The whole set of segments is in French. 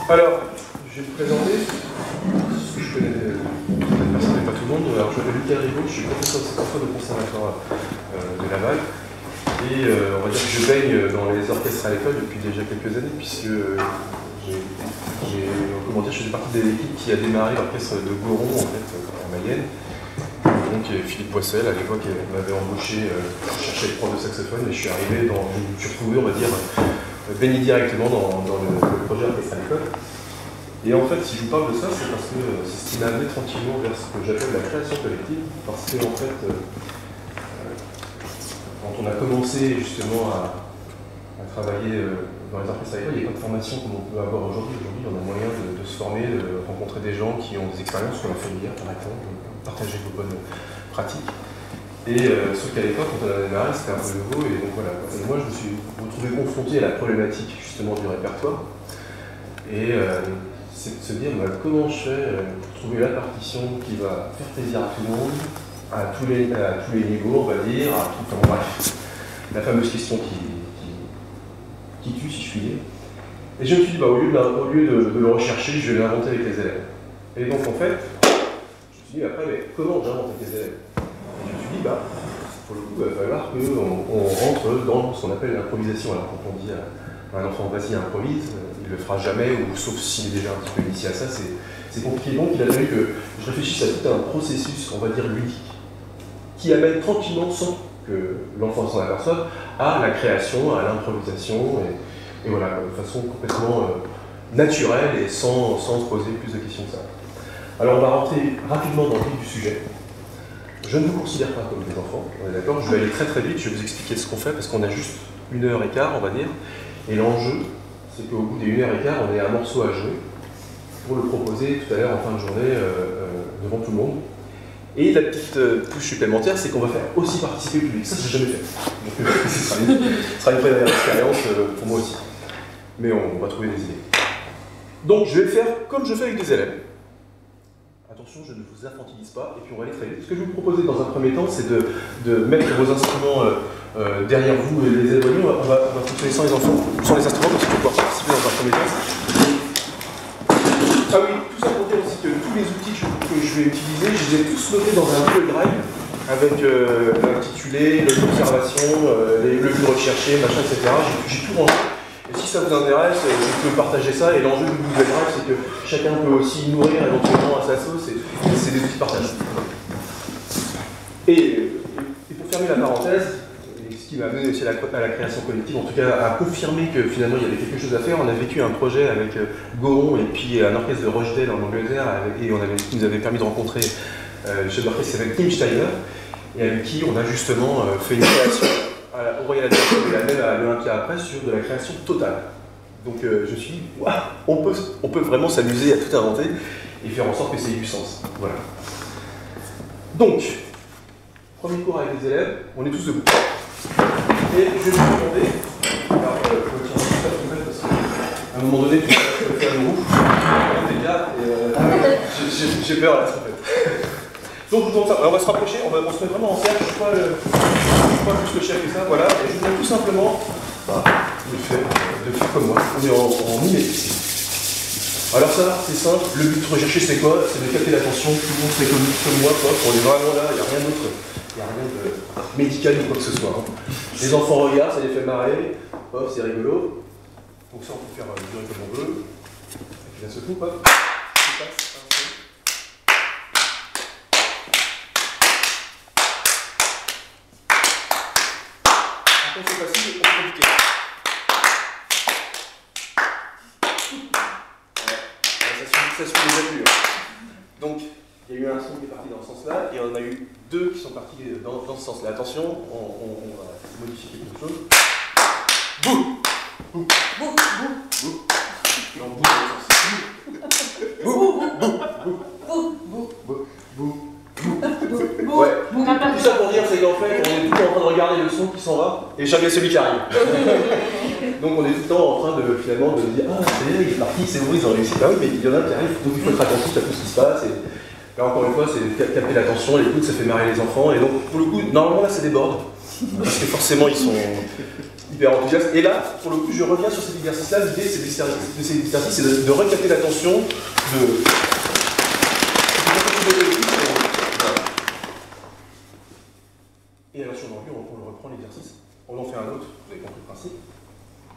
Alors, je vais me présenter. Je connais personne, mais pas tout le monde. Alors, je m'appelle Lucas Rigaud, je suis professeur de saxophone au conservatoire de Laval. Et on va dire que je baigne dans les orchestres à l'école depuis déjà quelques années, puisque je faisais partie de l'équipe qui a démarré l'orchestre de Goron en fait, en Mayenne. Donc Philippe Boissel, à l'époque, m'avait embauché, je cherchais le prof de saxophone, et je suis arrivé dans, je me suis retrouvé, on va dire, baigné directement dans le projet orchestre à l'école. Et en fait, si je vous parle de ça, c'est parce que c'est ce qui m'a amené tranquillement vers ce que j'appelle la création collective, parce que en fait, quand on a commencé justement à travailler dans les orchestres à l'école, il n'y a pas de formation comme on peut avoir aujourd'hui. Aujourd'hui, on a moyen de se former, de rencontrer des gens qui ont des expériences sur la filière, par exemple, partager vos bonnes pratiques. Et sauf qu'à l'époque, quand on a démarré, c'était un peu nouveau, et donc voilà. Et moi, je me suis retrouvé confronté à la problématique justement du répertoire. Et c'est de se dire comment je fais pour trouver la partition qui va faire plaisir à tout le monde, à tous les niveaux, on va dire, à tout en bref. La fameuse question qui tue, si je puis dire. Et je me suis dit, au lieu de le rechercher, je vais l'inventer avec les élèves. Et donc en fait, je me suis dit, après, mais comment j'invente avec les élèves? Et je me suis dit, pour le coup, il va falloir qu'on rentre dans ce qu'on appelle l'improvisation. Alors quand on dit à un enfant, vas-y, improvise, il ne le fera jamais, ou sauf s'il est déjà un petit peu initié à ça, c'est compliqué. Donc il a fallu que je réfléchisse à tout un processus, on va dire, ludique, qui amène tranquillement, sans que l'enfant s'en aperçoive, à la création, à l'improvisation, et voilà, de façon complètement naturelle et sans se poser plus de questions que ça. Alors on va rentrer rapidement dans le vif du sujet. Je ne vous considère pas comme des enfants, on est d'accord? Je vais aller très très vite, je vais vous expliquer ce qu'on fait, parce qu'on a juste 1h15, on va dire, et l'enjeu, c'est qu'au bout des 1h15, on ait un morceau à jouer pour le proposer tout à l'heure en fin de journée devant tout le monde. Et la petite touche supplémentaire, c'est qu'on va faire aussi participer le public. Ça, j'ai jamais fait. Donc, ce sera une première expérience pour moi aussi. Mais on va trouver des idées. Donc, je vais le faire comme je fais avec des élèves. Attention, je ne vous infantilise pas, et puis on va aller très vite. Ce que je vais vous proposer dans un premier temps, c'est de mettre vos instruments derrière vous et les éloigner. On va fonctionner sans les enfants, sans les instruments, parce qu'on va pouvoir participer dans un premier temps. Ah oui, tout ça pour dire aussi que tous les outils que je vais utiliser, je les ai tous notés dans un Google Drive, avec l'intitulé, l'observation, le but recherché, machin, etc. J'ai tout rangé. Et si ça vous intéresse, je peux partager ça. Et l'enjeu du Google Drive, c'est que chacun peut aussi nourrir éventuellement à sa sauce. Et c'est des outils de partage. Et pour fermer la parenthèse, ce qui m'a amené aussi à la création collective, en tout cas à confirmer que finalement il y avait quelque chose à faire. On a vécu un projet avec Goron et puis un orchestre de Rochdale en Angleterre, et qui nous avait permis de rencontrer le chef d'orchestre qui s'appelle Tim Steiner, et avec qui on a justement fait une création au Royal Albert et même à l'Olympia après sur de la création totale. Donc je me suis dit, waouh, on peut vraiment s'amuser à tout inventer et faire en sorte que ça ait du sens. Voilà. Donc, premier cours avec les élèves, on est tous debout. Et je vais vous demander, alors je vais tirer ça tout de même parce qu'à un moment donné, tu vas faire le roux. J'ai peur là, en fait. Donc je vous demande ça. Alors, on va se rapprocher, on se met vraiment en cercle, je ne suis pas plus le chef que ça, voilà. Et je vous demande tout simplement de faire comme moi. On est en mimétisme. Alors ça, c'est simple, le but recherché c'est quoi? C'est de capter l'attention, tout le monde fait comme moi, quoi. On est vraiment là, il n'y a rien d'autre. Il n'y a rien de médical ou quoi que ce soit. Hein. Les enfants regardent, ça les fait marrer, hop, c'est rigolo. Donc ça, on peut faire durer comme on veut. Et puis d'un seul coup, hop, c'est passe. Après, c'est facile, c'est compliqué. Ça suit les appuis. Donc, il y a eu un son qui est parti dans ce sens-là, et on a eu deux qui sont partis dans ce sens-là. Attention, on va modifier quelque chose. Bouh! Bouh! Bouh! Bouh! Bouh! Et on bouge dans le sens. Bouh! Bouh! Bouh! Bouh! Bouh! Ouais. Tout ça pour dire, c'est qu'en fait, on est tout le temps en train de regarder le son qui s'en va, et jamais celui qui arrive. Donc on est tout le temps en train de finalement de dire, ah, c'est il est parti, c'est bon, ils ont réussi. Ah oui, mais il y en a qui arrivent, donc il faut être attentif à tout ce qui se passe. Et là, encore une fois, c'est capter l'attention, l'écoute, ça fait marrer les enfants. Et donc, pour le coup, normalement, là, ça déborde. Parce que forcément, ils hyper enthousiaste. Et là, pour le coup, je reviens sur cet exercice-là. L'idée de cet exercice, c'est de recapter l'attention Et à la version d'anglais, on le reprend l'exercice. On en fait un autre, vous avez compris le principe.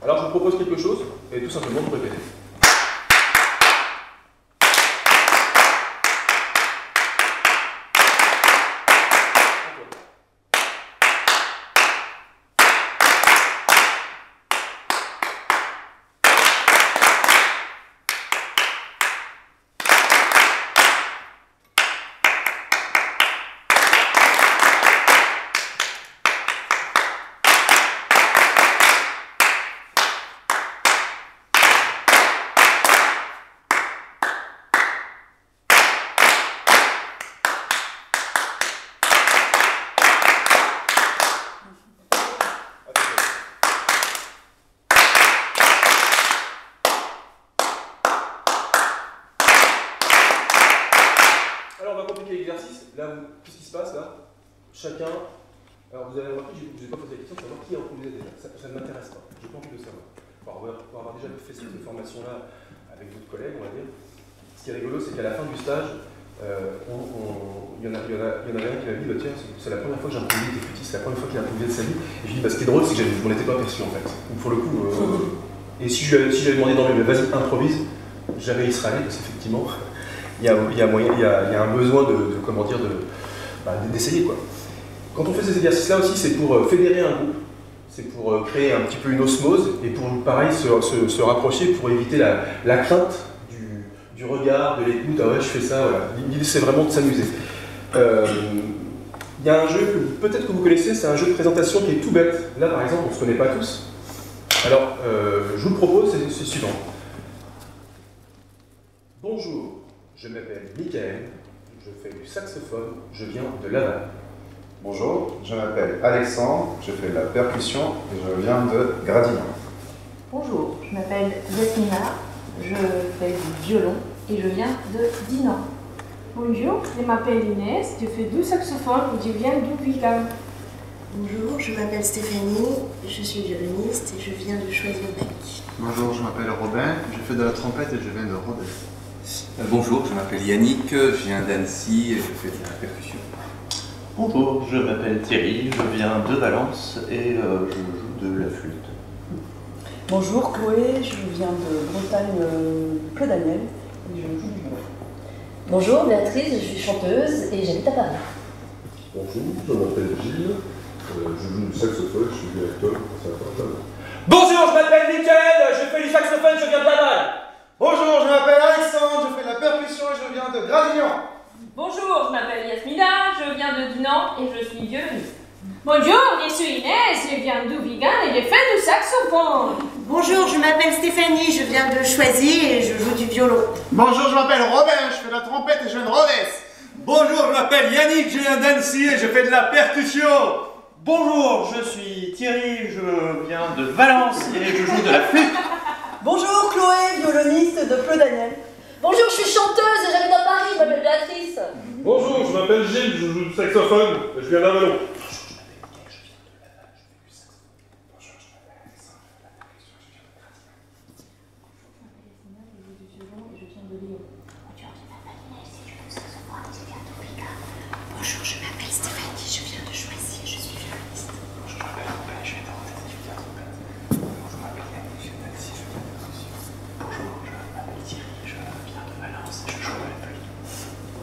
Alors je vous propose quelque chose, et tout simplement vous répétez. Là, qu'est-ce qui se passe là? Chacun. Alors vous avez remarqué, je ne vous ai pas posé la question de savoir qui a improvisé déjà. Ça ne m'intéresse pas. Je n'ai pas envie de le savoir. Pour avoir déjà fait cette formation-là avec d'autres collègues, on va dire. Ce qui est rigolo, c'est qu'à la fin du stage, il y en avait un qui m'a dit bah, tiens, c'est la première fois que j'improvise des flûtistes, c'est la première fois qu'il a improvisé de sa vie. Et je lui ai dit bah, ce qui est drôle, c'est que je m'en étais pas aperçu en fait. Donc, pour le coup, et si je lui avais demandé d'emblée, vas-y, improvise, jamais il serait allé parce qu'effectivement. Il y a un besoin d'essayer quoi. Quand on fait ces exercices-là aussi, c'est pour fédérer un groupe, c'est pour créer un petit peu une osmose et pour pareil se rapprocher pour éviter la crainte du regard, de l'écoute. Ah ouais, je fais ça. Voilà. L'idée c'est vraiment de s'amuser. Il y a un jeu peut-être que vous connaissez, c'est un jeu de présentation qui est tout bête. Là par exemple, on ne se connaît pas tous. Alors, je vous le propose, c'est le suivant. Bonjour. Je m'appelle Michael, je fais du saxophone, je viens de Laval. Bonjour, je m'appelle Alexandre, je fais de la percussion et je viens de Gradignan. Bonjour, je m'appelle Yasmina, je fais du violon et je viens de Dinan. Bonjour, je m'appelle Inès, je fais du saxophone et je viens d'Ubica. Bonjour, je m'appelle Stéphanie, je suis violoniste et je viens de Choisy-le-Bec. Bonjour, je m'appelle Robin, je fais de la trompette et je viens de Rodez. Bonjour, je m'appelle Yannick, je viens d'Annecy et je fais de la percussion. Bonjour, je m'appelle Thierry, je viens de Valence et je joue de la flûte. Bonjour Chloé, je viens de Bretagne, Pleu-Daniel et je joue du violon. Bonjour Béatrice, je suis chanteuse et j'habite à Paris. Bonjour, je m'appelle Gilles, je joue du saxophone, je suis directeur du conservatoire. Bonjour, je m'appelle Mickaël, je fais du saxophone, je viens de Laval. Bonjour, je m'appelle Alexandre, je fais de la percussion et je viens de Gradignan. Bonjour, je m'appelle Yasmina, je viens de Dinan et je suis violoniste. Bonjour, je suis Inès, je viens d'Ubigan et je fais du saxophone. Bonjour, je m'appelle Stéphanie, je viens de Choisy et je joue du violon. Bonjour, je m'appelle Robin, je fais de la trompette et je viens de Rodez. Bonjour, je m'appelle Yannick, je viens d'Annecy et je fais de la percussion. Bonjour, je suis Thierry, je viens de Valence et je joue de la flûte. Bonjour Chloé, violoniste de Pleu-Daniel. Bonjour, je suis chanteuse et j'habite à Paris, je m'appelle Béatrice. Bonjour, je m'appelle Gilles, je joue du saxophone et je viens d'Avallon. Bonjour, je m'appelle Stéphanie, je viens de Choisy et je suis violoniste. Bonjour, je m'appelle Robin, je viens de Rodez et je viens de trompette. Bonjour, je m'appelle Yannick, je viens d'Annecy, je viens de percussion. Bonjour, je m'appelle Thierry, je viens de Valence et je joue de la flûte. Bonjour, je viens de Pleu-Daniel.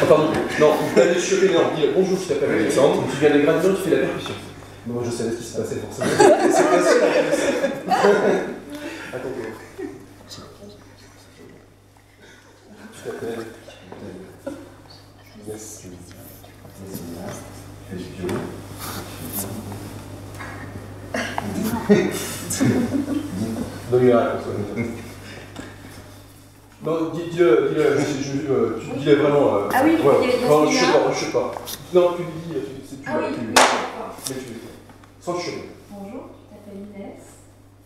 Pardon, non, vous allez choper, non, dis bonjour, je t'appelle Alexandre, tu viens de Gradignan, tu fais la percussion. Moi, je savais ce qui se passait forcément. C'est facile en plus. Attendez. Tu t'appelles Yes. Et du violon. Donne-lui la réponse. Non, dis-le vraiment. Ah oui, ouais. il y a Non, je sais pas. Non, tu lui dis, c'est plus. Ah oui, Mais tu sans chuchoter. Bonjour, tu t'appelles Inès,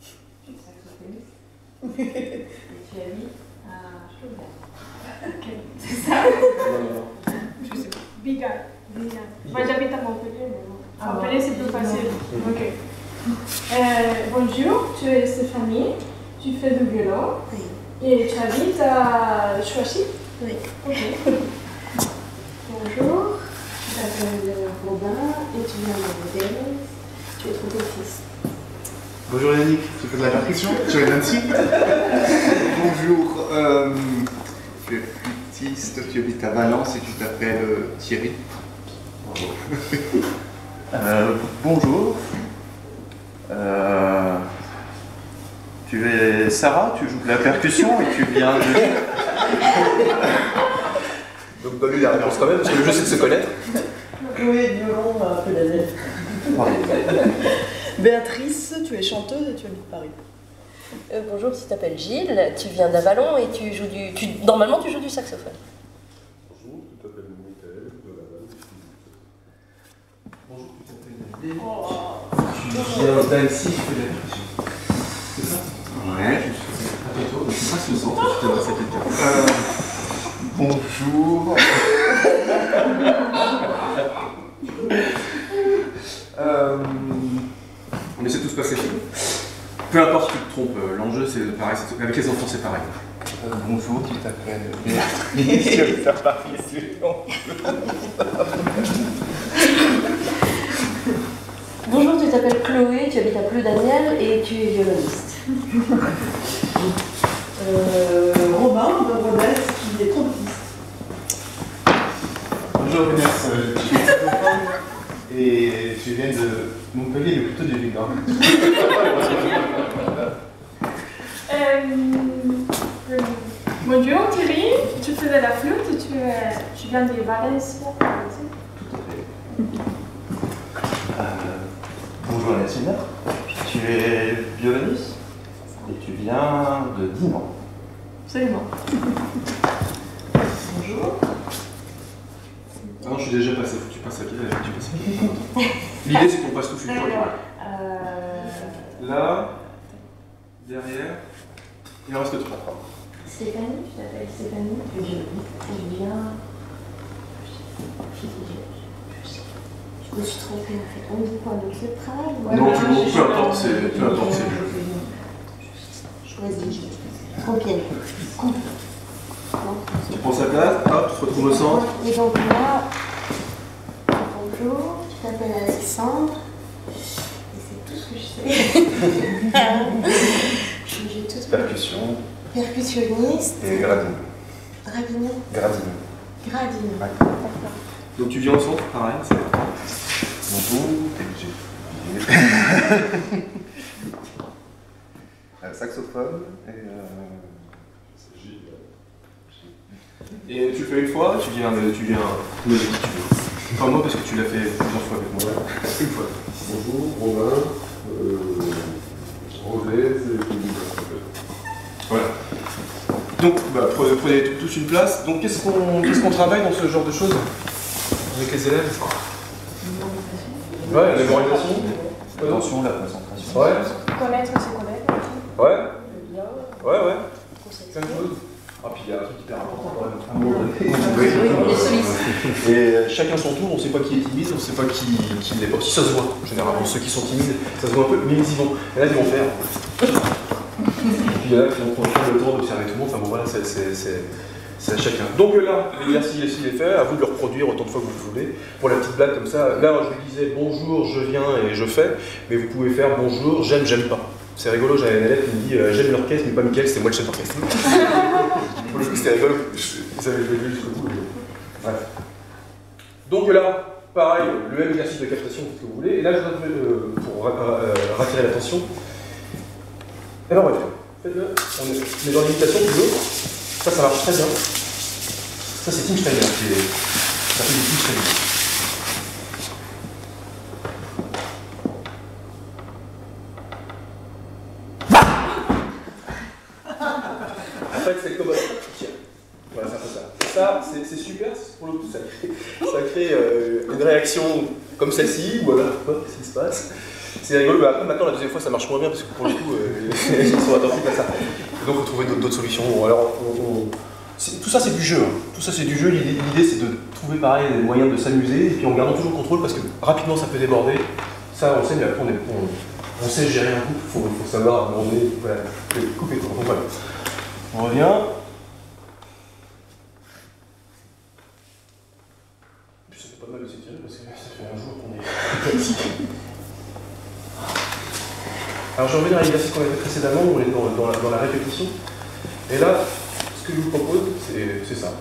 tu es saxophoniste et tu habites à Stuttgart. C'est ça? Je sais pas. Bigal. Moi j'habite à Montpellier, mais bon. Montpellier c'est plus facile. Ok. Bonjour, tu es Stéphanie, tu fais du violon et tu habites à Choisy? Oui. Ok. Bonjour, je m'appelle Robin et tu viens de Modèle. Tu es trompettiste. Bonjour Yannick, tu fais de la percussion? Tu es Nancy? Bonjour, tu es flûtiste, tu habites à Valence et tu t'appelles Thierry. Bonjour. Tu es Sarah, tu joues de la percussion et tu viens de... Donc donne-lui la réponse quand même, parce que le jeu c'est de se connaître. Chloé, violon, peu d'année. Béatrice, tu es chanteuse et tu habites Paris. Bonjour, tu t'appelles Gilles, tu viens d'Avalon et tu joues du... Normalement, tu joues du saxophone. Bonjour, tu t'appelles Michael, de la Valence. Bonjour, tu t'appelles Dave. Tu viens d'Annecy, tu fais de la percussion. C'est ça? Ouais. À bientôt, je sais pas si le centre, tu t'adresses à quelqu'un. Bonjour. On essaie de tout se passer. Peu importe si tu te trompes, l'enjeu c'est pareil, avec les enfants c'est pareil. Bonjour, tu t'appelles Béatrice, tu habites à Paris. Bonjour, tu t'appelles Chloé, tu habites à Pleu-Daniel et tu es violoniste. Robin, de Rodez, qui est trompettiste. Bonjour Inès, tu es saxophone et tu viens de Montpellier, mais plutôt du Vigan. Bonjour Thierry, tu fais de la flûte et tu viens de Valence. Bonjour Anatina, tu es violoniste et tu viens de Dinan. Absolument. Bonjour. Ah non, je suis déjà passé, faut que tu passes à qui? Tu passes à qui? L'idée c'est qu'on passe tout de suite. Là, derrière, il en reste 3. Stéphanie, tu t'appelles Stéphanie, tu es violoniste et je viens. Je me suis trompée en fait. On dit quoi? Donc le travail ou Non, peu importe, c'est le jeu. Choisis. Compiègne. Tu prends sa place, hop, tu te retrouves au centre. Et donc là, bonjour, tu t'appelles Alexandre. Et c'est tout ce que je sais. J'ai tout. Percussion. Percussionniste. Et Gradine. Gradine. Gradine. Gradine. Ouais. D'accord. Donc tu viens au centre, pareil, c'est Bonjour, saxophone et Et tu le fais une fois, tu viens me dire qui tu veux. Enfin moi parce que tu l'as fait plusieurs fois avec moi. Une fois. Bonjour, Romain, Rodez et Voilà. Donc prenez tous une place. Donc qu'est-ce qu'on travaille dans ce genre de choses avec les élèves? Ouais, la mémorisation. Attention, la concentration. Ouais. Connaître ses collègues. Ouais. Ouais. Plein de choses. Ah, puis il y a un truc hyper important quand même. À un moment donné. Les solistes. Et chacun son tour, on ne sait pas qui est timide, on ne sait pas qui ne l'est pas. Si ça se voit, généralement, ceux qui sont timides, ça se voit un peu, mais ils y vont. Et là, ils vont faire. Et puis il y en a qui vont prendre le temps d'observer tout le monde. Enfin bon, voilà, c'est à chacun. Donc là, l'exercice est fait, à vous de le reproduire autant de fois que vous voulez. Pour la petite blague comme ça, là, je vous disais bonjour, je viens et je fais, mais vous pouvez faire bonjour, j'aime, j'aime pas. C'est rigolo, j'avais un élève qui me dit j'aime l'orchestre, mais pas Mickaël, c'est moi le chef d'orchestre. Pour le coup, c'était rigolo. Ils avaient joué jusqu'au bout. Ouais. Donc là, pareil, le même exercice de captation, ce que vous voulez. Et là, je voudrais, pour rattirer l'attention, et ben bref, faites-le. On est dans l'imitation toujours. Ça marche très bien. Ça, c'est Tim Steiner qui est. Ça fait du Tim Steiner. En fait, c'est comme tiens. Voilà, c'est un peu ça. Ça, c'est super, pour le coup, ça crée une réaction comme celle-ci, voilà, qu'est-ce qui se passe. C'est rigolo, mais après maintenant la deuxième fois ça marche moins bien parce que pour le coup les gens sont attentifs à ça. Donc on trouver d'autres solutions. Bon, alors, tout ça c'est du jeu. Hein. Tout ça c'est du jeu. L'idée c'est de trouver pareil des moyens de s'amuser et puis en gardant toujours le contrôle parce que rapidement ça peut déborder. Ça on sait, mais après on sait gérer un couple. Il faut savoir à un moment donné couper quoi. Donc voilà. On revient. Puis ça fait pas mal de s'étirer parce que ça fait un jour qu'on est ici. Alors je vais revenir à l'exercice qu'on a fait précédemment, où on est dans la répétition. Et là, ce que je vous propose, c'est ça.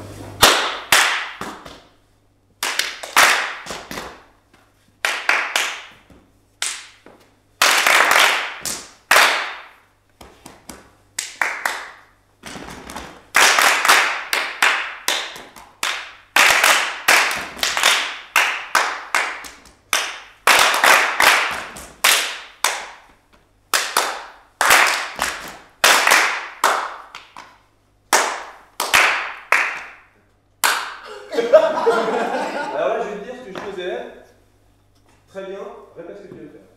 Alors là, je vais te dire ce que je faisais. Très bien, répète ce que tu viens de faire.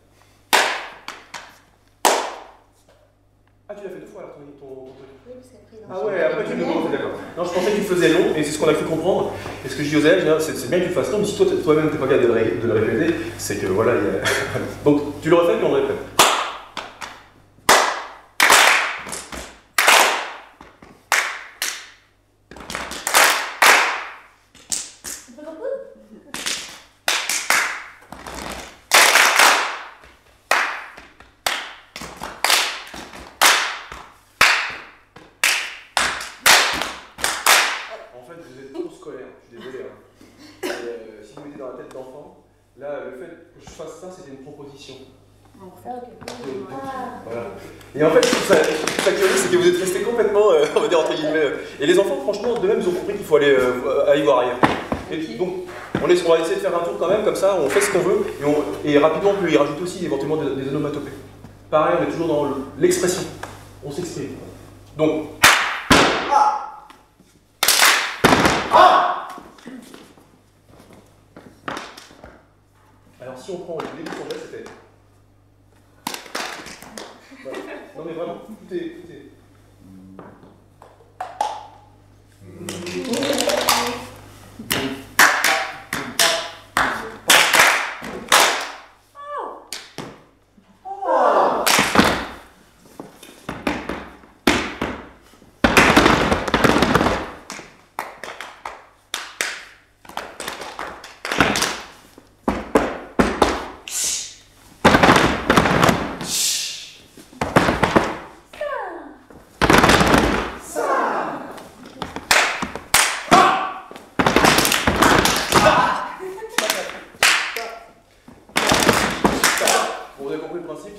Ah, tu l'as fait 2 fois alors ton truc. Oui, parce qu'après, Ah ouais, après tu me demandes, d'accord. Non, je pensais que tu le faisais long, et c'est ce qu'on a cru comprendre. Et ce que je dis aux élèves, c'est bien que tu le fasses long, mais si toi-même t'es pas capable de le répéter, c'est que voilà, il y a... Donc tu le refais, puis on le répète. En fait, vous êtes trop scolaire, je suis désolé. Hein. Si vous mettez dans la tête d'enfant, là, le fait que je fasse ça, c'était une proposition. Voilà. Et en fait, ce qui est curieux, c'est que vous êtes restés complètement, on va dire entre guillemets. Et les enfants, franchement, de même, ils ont compris qu'il faut aller voir ailleurs. Et puis, donc, on va essayer de faire un tour quand même, comme ça, on fait ce qu'on veut, et rapidement, on peut y rajouter aussi éventuellement des onomatopées. Pareil, on est toujours dans l'expression. On s'exprime. Donc, alors si on prend le début de son geste, c'était... Voilà. Non mais vraiment, tout est...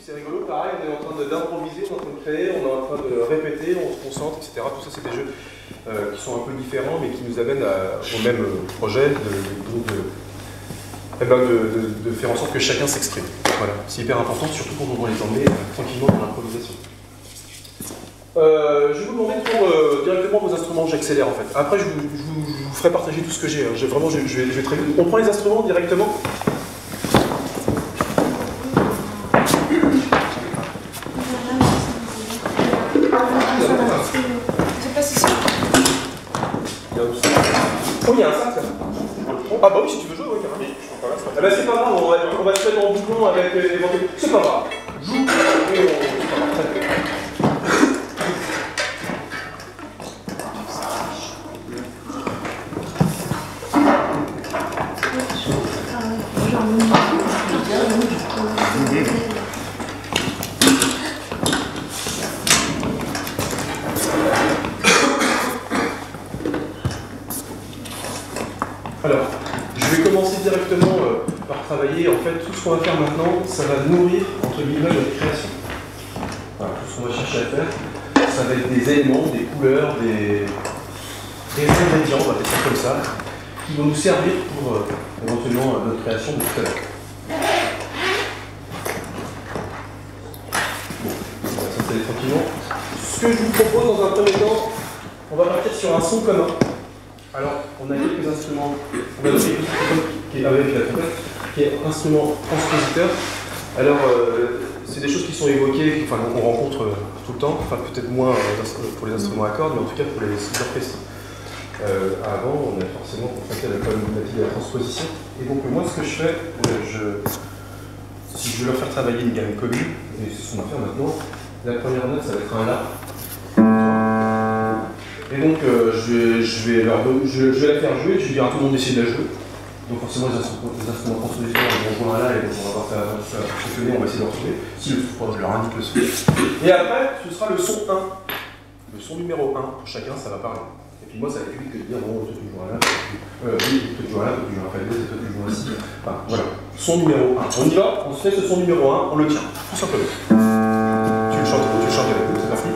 C'est rigolo, pareil, on est en train d'improviser, on est en train de créer, on est en train de répéter, on se concentre, etc. Tout ça, c'est des jeux qui sont un peu différents, mais qui nous amènent au même projet de faire en sorte que chacun s'exprime. Voilà, c'est hyper important, surtout quand on va les emmener tranquillement dans l'improvisation. Je vais vous demander de prendre directement vos instruments, j'accélère en fait. Après, je vous ferai partager tout ce que j'ai. Hein. Vraiment, je vais très vite. On prend les instruments directement. Oh, il y a un sac, ça. Ah bah oui, si tu veux jouer, oui, carrément. Ah bah c'est pas grave, on va se mettre en bouclon avec les éventuels. C'est pas grave. Joue et on... Alors, je vais commencer directement par travailler. En fait, tout ce qu'on va faire maintenant, ça va nourrir, entre guillemets, notre création. Voilà, tout ce qu'on va chercher à faire, ça va être des éléments, des couleurs, des ingrédients, on va faire ça comme ça, qui vont nous servir pour éventuellement notre création de tout à l'heure. Bon, on va s'installer tranquillement. Ce que je vous propose dans un premier temps, on va partir sur un son commun. Alors, on a quelques instruments, on va donner qui est avec la trompette, qui est instrument transpositeur. Alors, c'est des choses qui sont évoquées, enfin, qu'on rencontre tout le temps, enfin peut-être moins pour les instruments à cordes, mais en tout cas pour les orchestres. Avant, on est forcément confronté à la problématique de la transposition. Et donc, moi, ce que je fais, si je veux leur faire travailler une gamme commune, et c'est ce qu'on va faire maintenant, la première note, ça va être un La. Et donc, je vais la faire jouer, je vais dire à tout le monde d'essayer de la jouer. Donc forcément, les instruments de transposition vont jouer un La, et donc on va voir ça fonctionner, on va essayer de le retrouver. Si le son, je leur indique le son. Et après, ce sera le son 1. Le son numéro 1, pour chacun, ça va parler. Et puis moi, ça va être plus vite que de dire, bon, toi tu joues un La, oui, toi tu joues un La, toi tu joues un Fa dièse, et toi tu joues un Si. Enfin, voilà. Son numéro 1. On y va, on se fait ce son numéro 1, on le tient, tout simplement. Tu le chantes avec nous, c'est parti.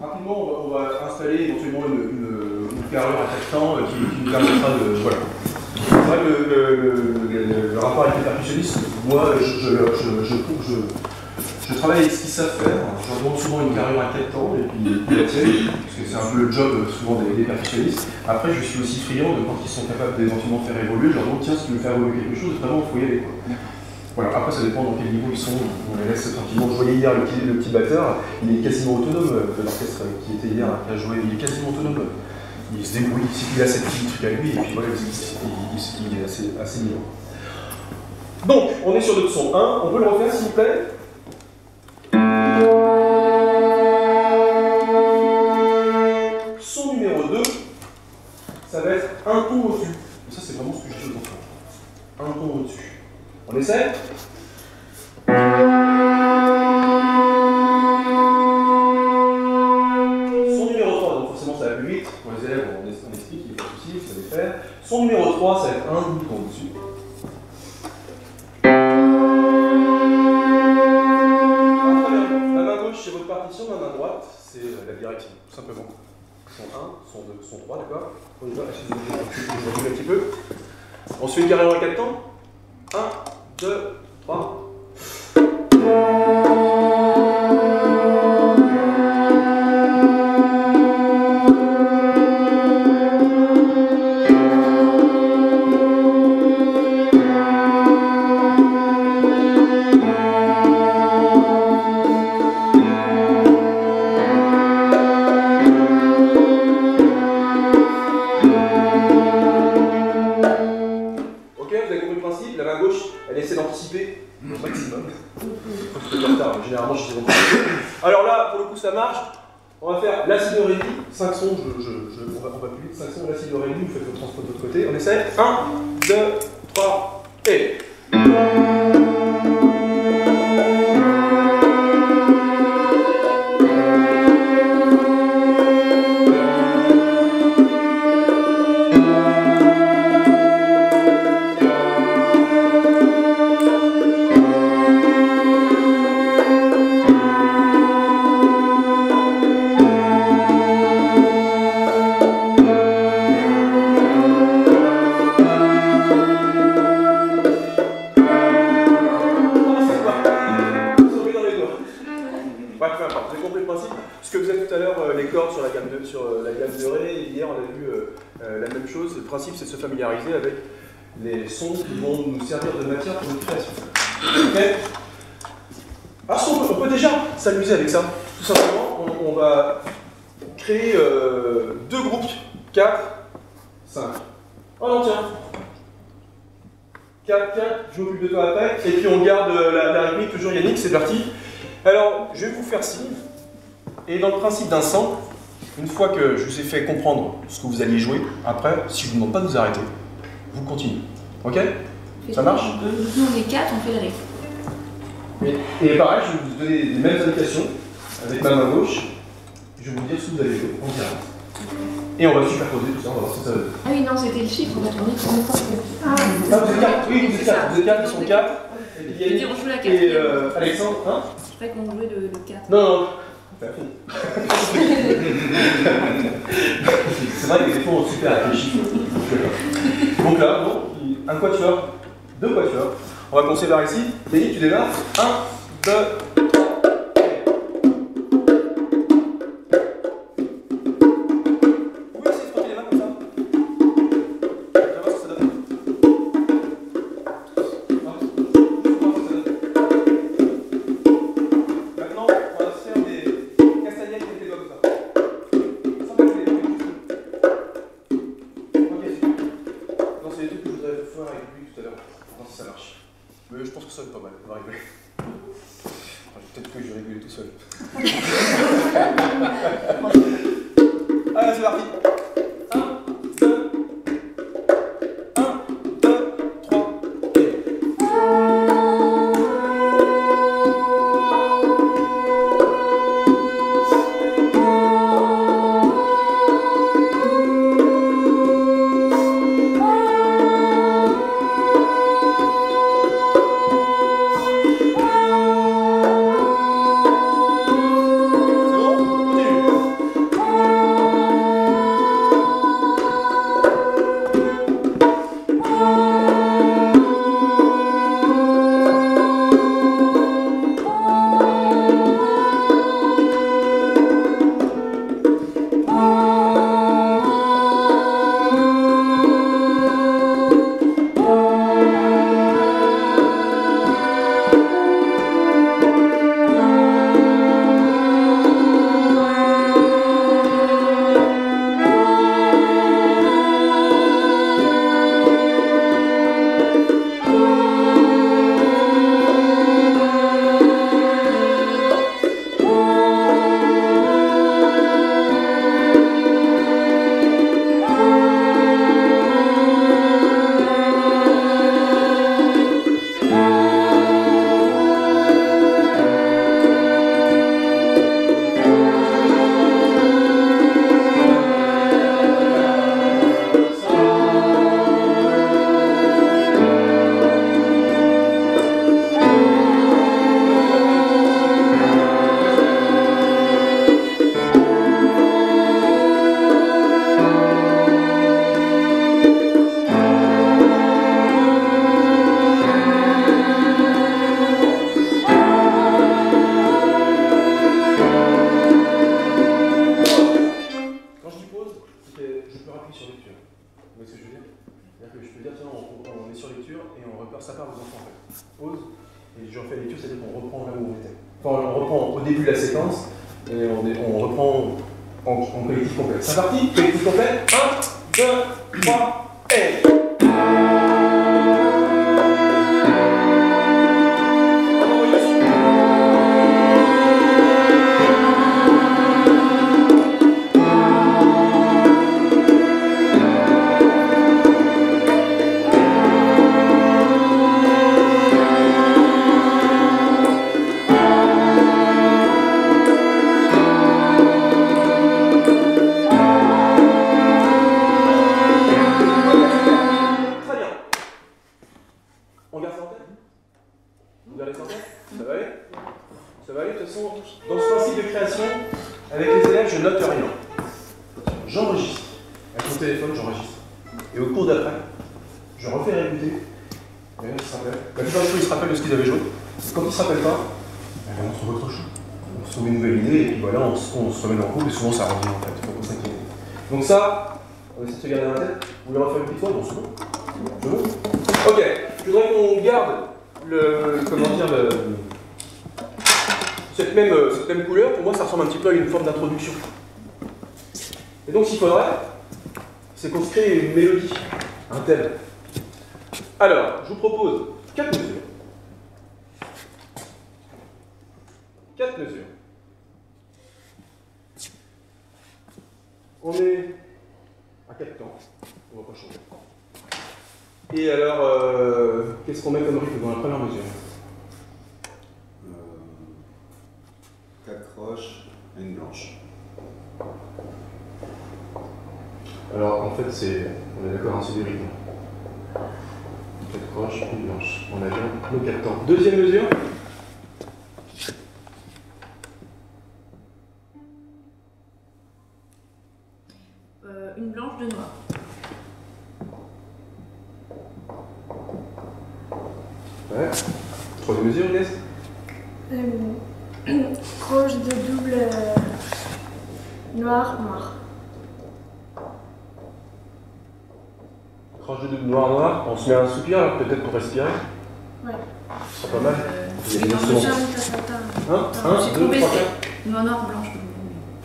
Rapidement, on va installer éventuellement une carrure à 4 temps qui nous permettra de... Voilà. Moi, le rapport avec les percussionnistes, moi, je travaille avec ce qu'ils savent faire. Je leur demande souvent une carrure à 4 temps et puis la tienne, parce que c'est un peu le job souvent des percussionnistes. Après, je suis aussi friand de quand ils sont capables d'éventuellement faire évoluer. Je leur demande, tiens, si tu veux faire évoluer quelque chose, vraiment, il faut y aller. Voilà. Après, ça dépend dans quel niveau ils sont. On les laisse tranquillement. Je voyais hier le petit batteur, il est quasiment autonome. L'orchestre qui était hier, qui a joué, il est quasiment autonome. Il se débrouille, il a ses petits trucs à lui, et puis voilà, il est assez mignon. Donc, on est sur notre son 1, on peut le refaire s'il vous plaît. Son numéro 2, ça va être un ton au-dessus. Ça, c'est vraiment ce que je dis aux enfants. Un ton au-dessus. On essaie ? Son numéro 3, donc forcément ça va plus vite. Pour les élèves, on explique, il n'y a pas de souci, vous savez faire. Son numéro 3, ça va être un ton au-dessus. La main gauche, c'est votre partition, la main droite, c'est la direction, tout simplement. Son 1, son 2, son 3, d'accord ? On y va, excusez-moi, je recule un petit peu. On se fait une carrière en 4 temps. 1, 2, 3. Alors là, pour le coup, ça marche. On va faire la si de ré mi, 5 sons, on va plus vite, 5 sons, la si de ré mi, vous faites le transport de l'autre côté. On essaie. 1, 2, 3, et. Le principe, c'est de se familiariser avec les sons qui vont nous servir de matière pour notre création. Okay. Alors, on peut déjà s'amuser avec ça. Tout simplement, on va créer 2 groupes, 4, 5. Oh non, tiens. 4, 4, je m'occupe de toi après. Et puis on garde la rythmique, toujours Yannick, c'est parti. Alors, je vais vous faire signe. Et dans le principe d'un sample, une fois que je vous ai fait comprendre ce que vous alliez jouer, après, si je ne vous demande pas de vous arrêter, vous continuez. Ok? Ça marche? Nous, on est 4, on fait le rythme. Et pareil, je vais vous donner les mêmes indications avec ma main gauche. Je vais vous dire ce que vous allez jouer en direct. Et on va superposer tout ça, on va voir ce que ça va donner. Ah oui, non, c'était le chiffre, on va tourner pour une fois. Ah, vous êtes 4? Oui, vous êtes 4. Vous êtes 4, ils sont 4. Je veux dire, on joue la 4. Et Alexandre, hein? Je croyais qu'on jouait le 4. Non, non. C'est vrai que des fois on super avec les chiffres. Donc là, bon, un quatuor, 2 quatuors. On va commencer par ici. Denis, tu démarres. 1, 2, 3. Peut-être que je vais réguler tout seul. Allez, c'est parti. 1, 2, 3, début de la séquence et on reprend en collectif complet. C'est parti, collectif complet. 1, 2, 3, et... Souvent ça revient en fait, faut s'inquiéter. Donc ça, on essaie de se garder dans la tête. Vous voulez refaire une petite fois? Non, c'est bon. C'est bon. Ok, je voudrais qu'on garde cette même couleur. Pour moi, ça ressemble un petit peu à une forme d'introduction. Et donc, ce qu'il faudrait, c'est qu'on se crée une mélodie, un thème. Alors, je vous propose 4 mesures. 4 mesures. On est à 4 temps, on va pas changer. Et alors, qu'est-ce qu'on met comme rythme dans la première mesure? 4 croches et une blanche. Alors, en fait, on est d'accord, c'est du rythme. 4 croches, une blanche. On a bien nos 4 temps. Deuxième mesure. Une blanche, deux noirs. Ouais. Troisième mesure, Inès. Croche de double noir, noir. Croche de double noir, noir. On se met un soupir, alors, peut-être pour respirer. Ouais. Ce sera pas mal. Il y a des instruments. 1, 2, 3, 4. Noir, noir, blanche.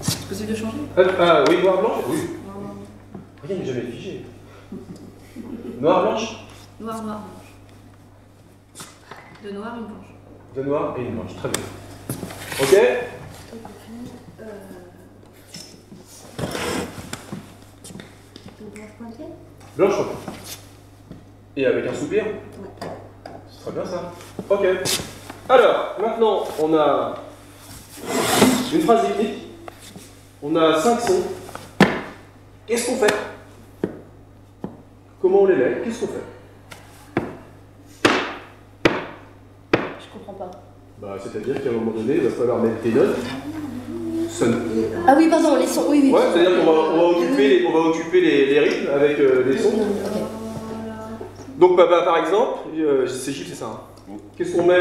C'est possible de changer? Ah oui, noir, blanche? Oui. Rien n'est jamais figé. Noir, blanche? Noir, noir, blanche. Deux noirs, une blanche. Deux noirs et une blanche, très bien. Ok? Blanche pointée. Et avec un soupir? C'est très bien ça. Ok. Alors, maintenant, on a une phrase rythmique. On a 5 sons. Qu'est-ce qu'on fait? Comment on les met? Qu'est-ce qu'on fait? Je comprends pas. Bah, c'est-à-dire qu'à un moment donné, il va falloir mettre des notes. Ah oui, pardon, les sons, oui, oui. Ouais, c'est-à-dire qu'on va occuper les rythmes avec les sons. Okay. Donc, par exemple, c'est Gilles, c'est ça. Hein. Qu'est-ce qu'on met,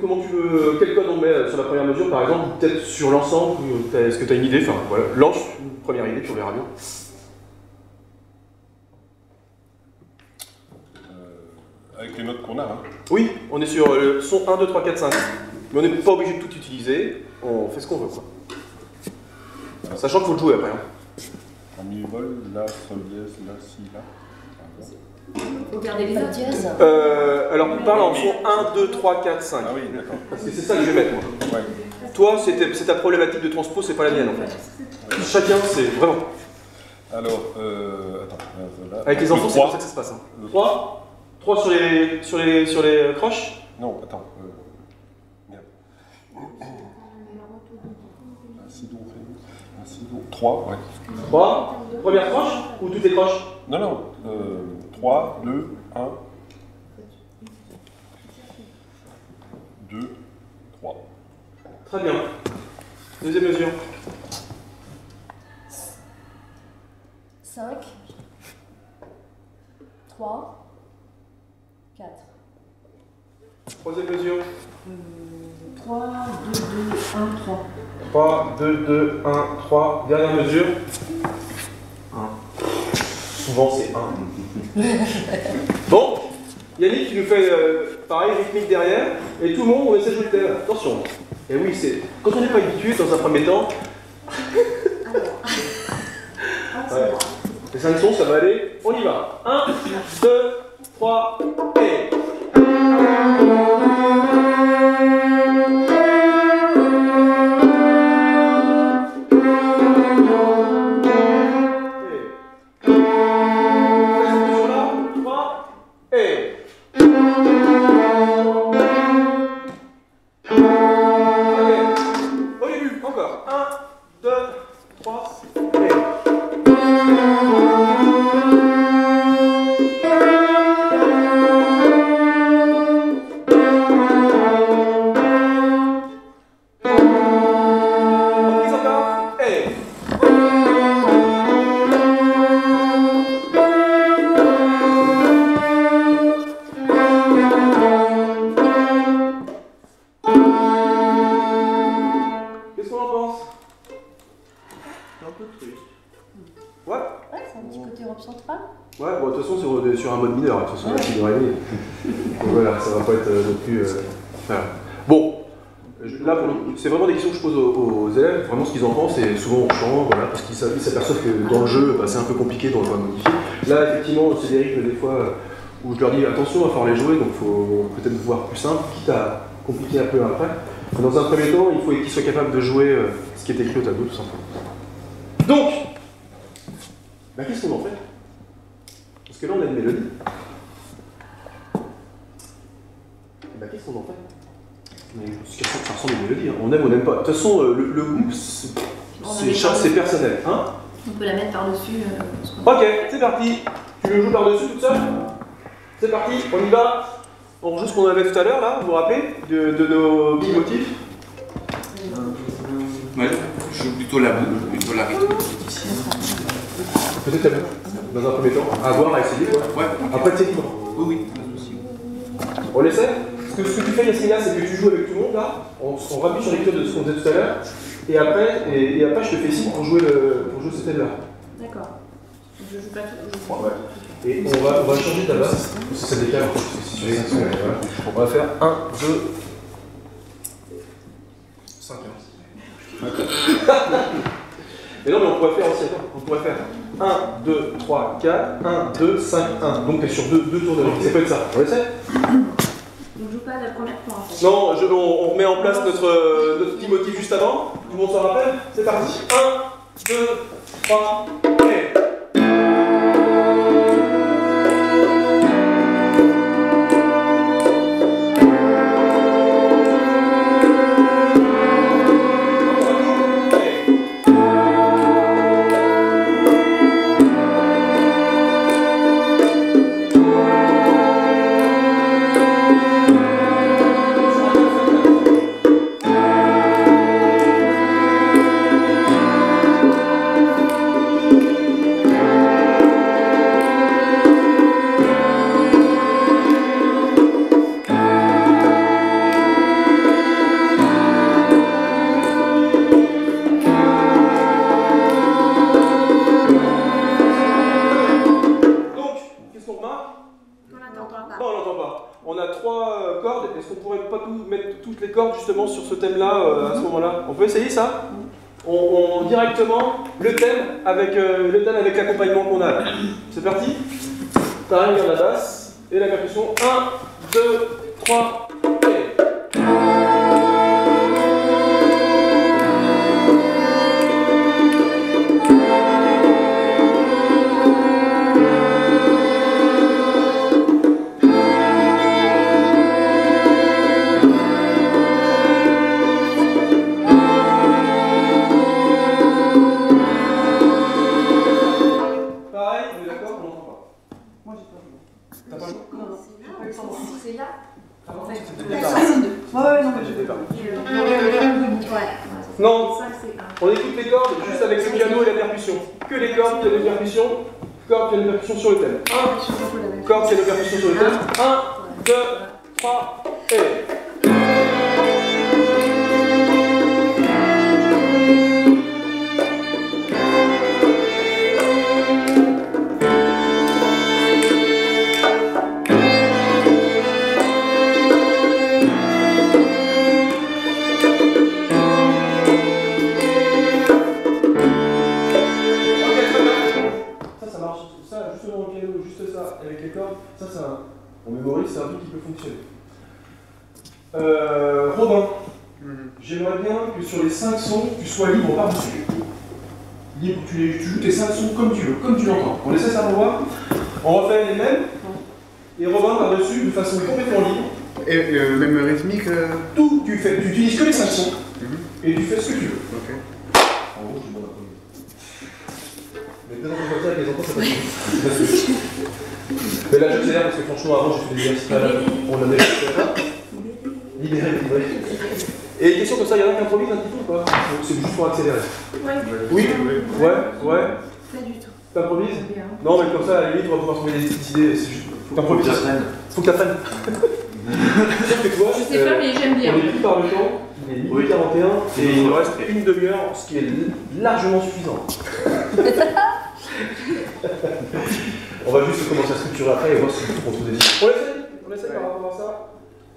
comment tu veux, quel code on met sur la première mesure, par exemple, ou peut-être sur l'ensemble, est-ce que tu as une idée? Enfin, voilà, lance une première idée, puis on verra bien. Avec les notes qu'on a, hein. Oui, on est sur le son 1, 2, 3, 4, 5. Mais on n'est pas obligé de tout utiliser, on fait ce qu'on veut, quoi. Sachant qu'il faut le jouer après. Hein. En mi-vol, la, sol, dièse, la, si, la. Faut garder les notes dièse. Alors, on parle en son 1, 2, 3, 4, 5. Ah oui, d'accord. Parce que c'est ça que je vais mettre, moi. Ouais. Toi, c'est ta problématique de transpo, c'est pas la mienne, en fait. Chacun, c'est vraiment. Alors, attends. Là. Avec les enfants, c'est comme ça que ça se passe. Hein. 3 sur les croches? Non, attends. Merde. Si, do, ré, si, do. 3, ouais. 3, première croche ou toutes les croches? Non, non. 3, 2, 1. 2, 3. Très bien. Deuxième mesure. 5, 3, 4. Troisième mesure. 3, 2, 2, 1, 3. 3, 2, 2, 1, 3. Dernière mesure. 1. Souvent, c'est 1. Bon, Yannick, tu nous fais pareil, rythmique derrière, et tout le monde, on essaie de jouer le thème. Attention. Et oui, c'est quand on n'est pas habitué, dans un premier temps. Ouais. Les 5 sons, ça va aller. On y va. 1, 2, 3, et. Sur un mode mineur, de toute façon, la fille de réveil. Donc voilà, ça va pas être non plus. Voilà. Bon, là, c'est vraiment des questions que je pose aux élèves, vraiment ce qu'ils en pensent, et souvent on change, voilà, parce qu'ils s'aperçoivent que dans le jeu, bah, c'est un peu compliqué, donc on va modifier. Là, effectivement, c'est des rythmes des fois où je leur dis attention, il va falloir les jouer, donc il faut peut-être voir plus simple, quitte à compliquer un peu après. Dans un premier temps, il faut qu'ils soient capables de jouer ce qui est écrit au tableau, tout simplement. Donc, bah, qu'est-ce qu'on en fait? Parce que là, on a une mélodie. Et bah, qu'est-ce qu'on en fait? Mais ça ressemble à une mélodie. Hein. On aime ou on n'aime pas. De toute façon, le goût, c'est personnel. Hein? On peut la mettre par-dessus. Ok, c'est parti. Tu le joues par-dessus toute seule? C'est parti, on y va. On joue ce qu'on avait tout à l'heure, là, vous vous rappelez, de nos big motifs? Ouais, je joue plutôt la boule, plutôt la rythme. Peut-être la boule. Dans un premier temps, à voir, à essayer quoi. Ouais. Après, tu sais libre. Oui, oui, pas de souci. On l'essaie? Ce que tu fais, Yasmina, c'est que tu joues avec tout le monde là. On rappuie sur les clés de ce qu'on faisait tout à l'heure. Et après, je te fais signe pour jouer ce thème là. D'accord. Je joue pas tout. Ouais. Et on va changer ta base. Parce que ça décale en fait. On va faire 1, 2, 5. Et non, mais on pourrait faire aussi, attends, on pourrait faire 1, 2, 3, 4, 1, 2, 5, 1. Donc tu es sur deux tours de rythme. Ça peut être ça. On essaie? On joue pas la première fois en fait. Non, on remet en place notre petit motif juste avant. Tout le monde s'en rappelle? C'est parti. 1, 2, 3, et... Justement sur ce thème-là, à ce moment-là. On peut essayer ça? On directement le thème avec l'accompagnement qu'on a. C'est parti? Pareil, on a la basse et la percussion. 1, 2, 3, et... Non, on écoute les cordes juste avec le piano et la percussion. Que les cordes, piano et percussion. Cordes, piano et percussion sur le thème. 1, cordes, piano et percussion sur le thème. 1, 2, 3, et... On mémorise, c'est un truc qui peut fonctionner. Robin, j'aimerais bien que sur les 5 sons, tu sois libre par-dessus. Libre, tu joues tes 5 sons comme tu veux, comme tu l'entends. On essaie ça pour voir. On refait les mêmes. Et Robin par-dessus de façon complètement libre. Et même rythmique Tout, tu utilises que les 5 sons. Et tu fais ce que tu veux. Ok. En gros, je demande un peu. Mais peut-être qu'on peut faire avec les enfants, ça va être mais là, j'accélère parce que franchement, avant, j'ai fait des exercices. On a déjà fait. Libéré, libéré. Et des questions comme ça, il y en a qui improvisent un petit peu ou pas? C'est juste pour accélérer. Ouais. Oui? Ouais? Ouais? Pas du tout. T'improvises? Non, mais comme ça, à la limite, on va pouvoir trouver des idées. C'est juste. T'improvises. Faut que t'apprennes. Sauf que toi, je sais pas, mais j'aime bien. On est pris par le temps. Il est minuit 41 et il nous reste une demi-heure, ce qui est largement suffisant. On va juste commencer à structurer après et voir si on trouve des idées. On essaie par rapport à ça.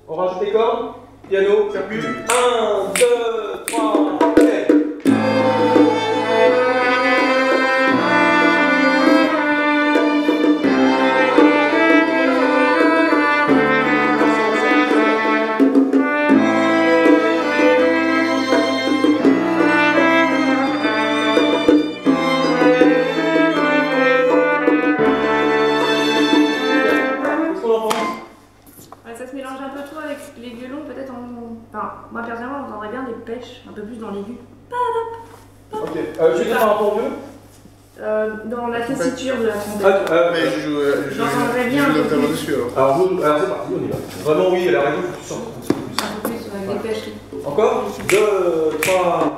On rajoute des cordes, piano, percu. 1, 2, 3, et... Moi personnellement, on entendrait bien des pêches, un peu plus dans l'aigu. Ok, je vais dire par rapport au mieux. Dans la tessiture de la trompette. Mais j'entendrais bien. Je joue dessus alors. Alors c'est parti, on y va. Vraiment, oui, elle a raison, faut que tu sens. Un peu plus avec des pêches. Encore 2, 3.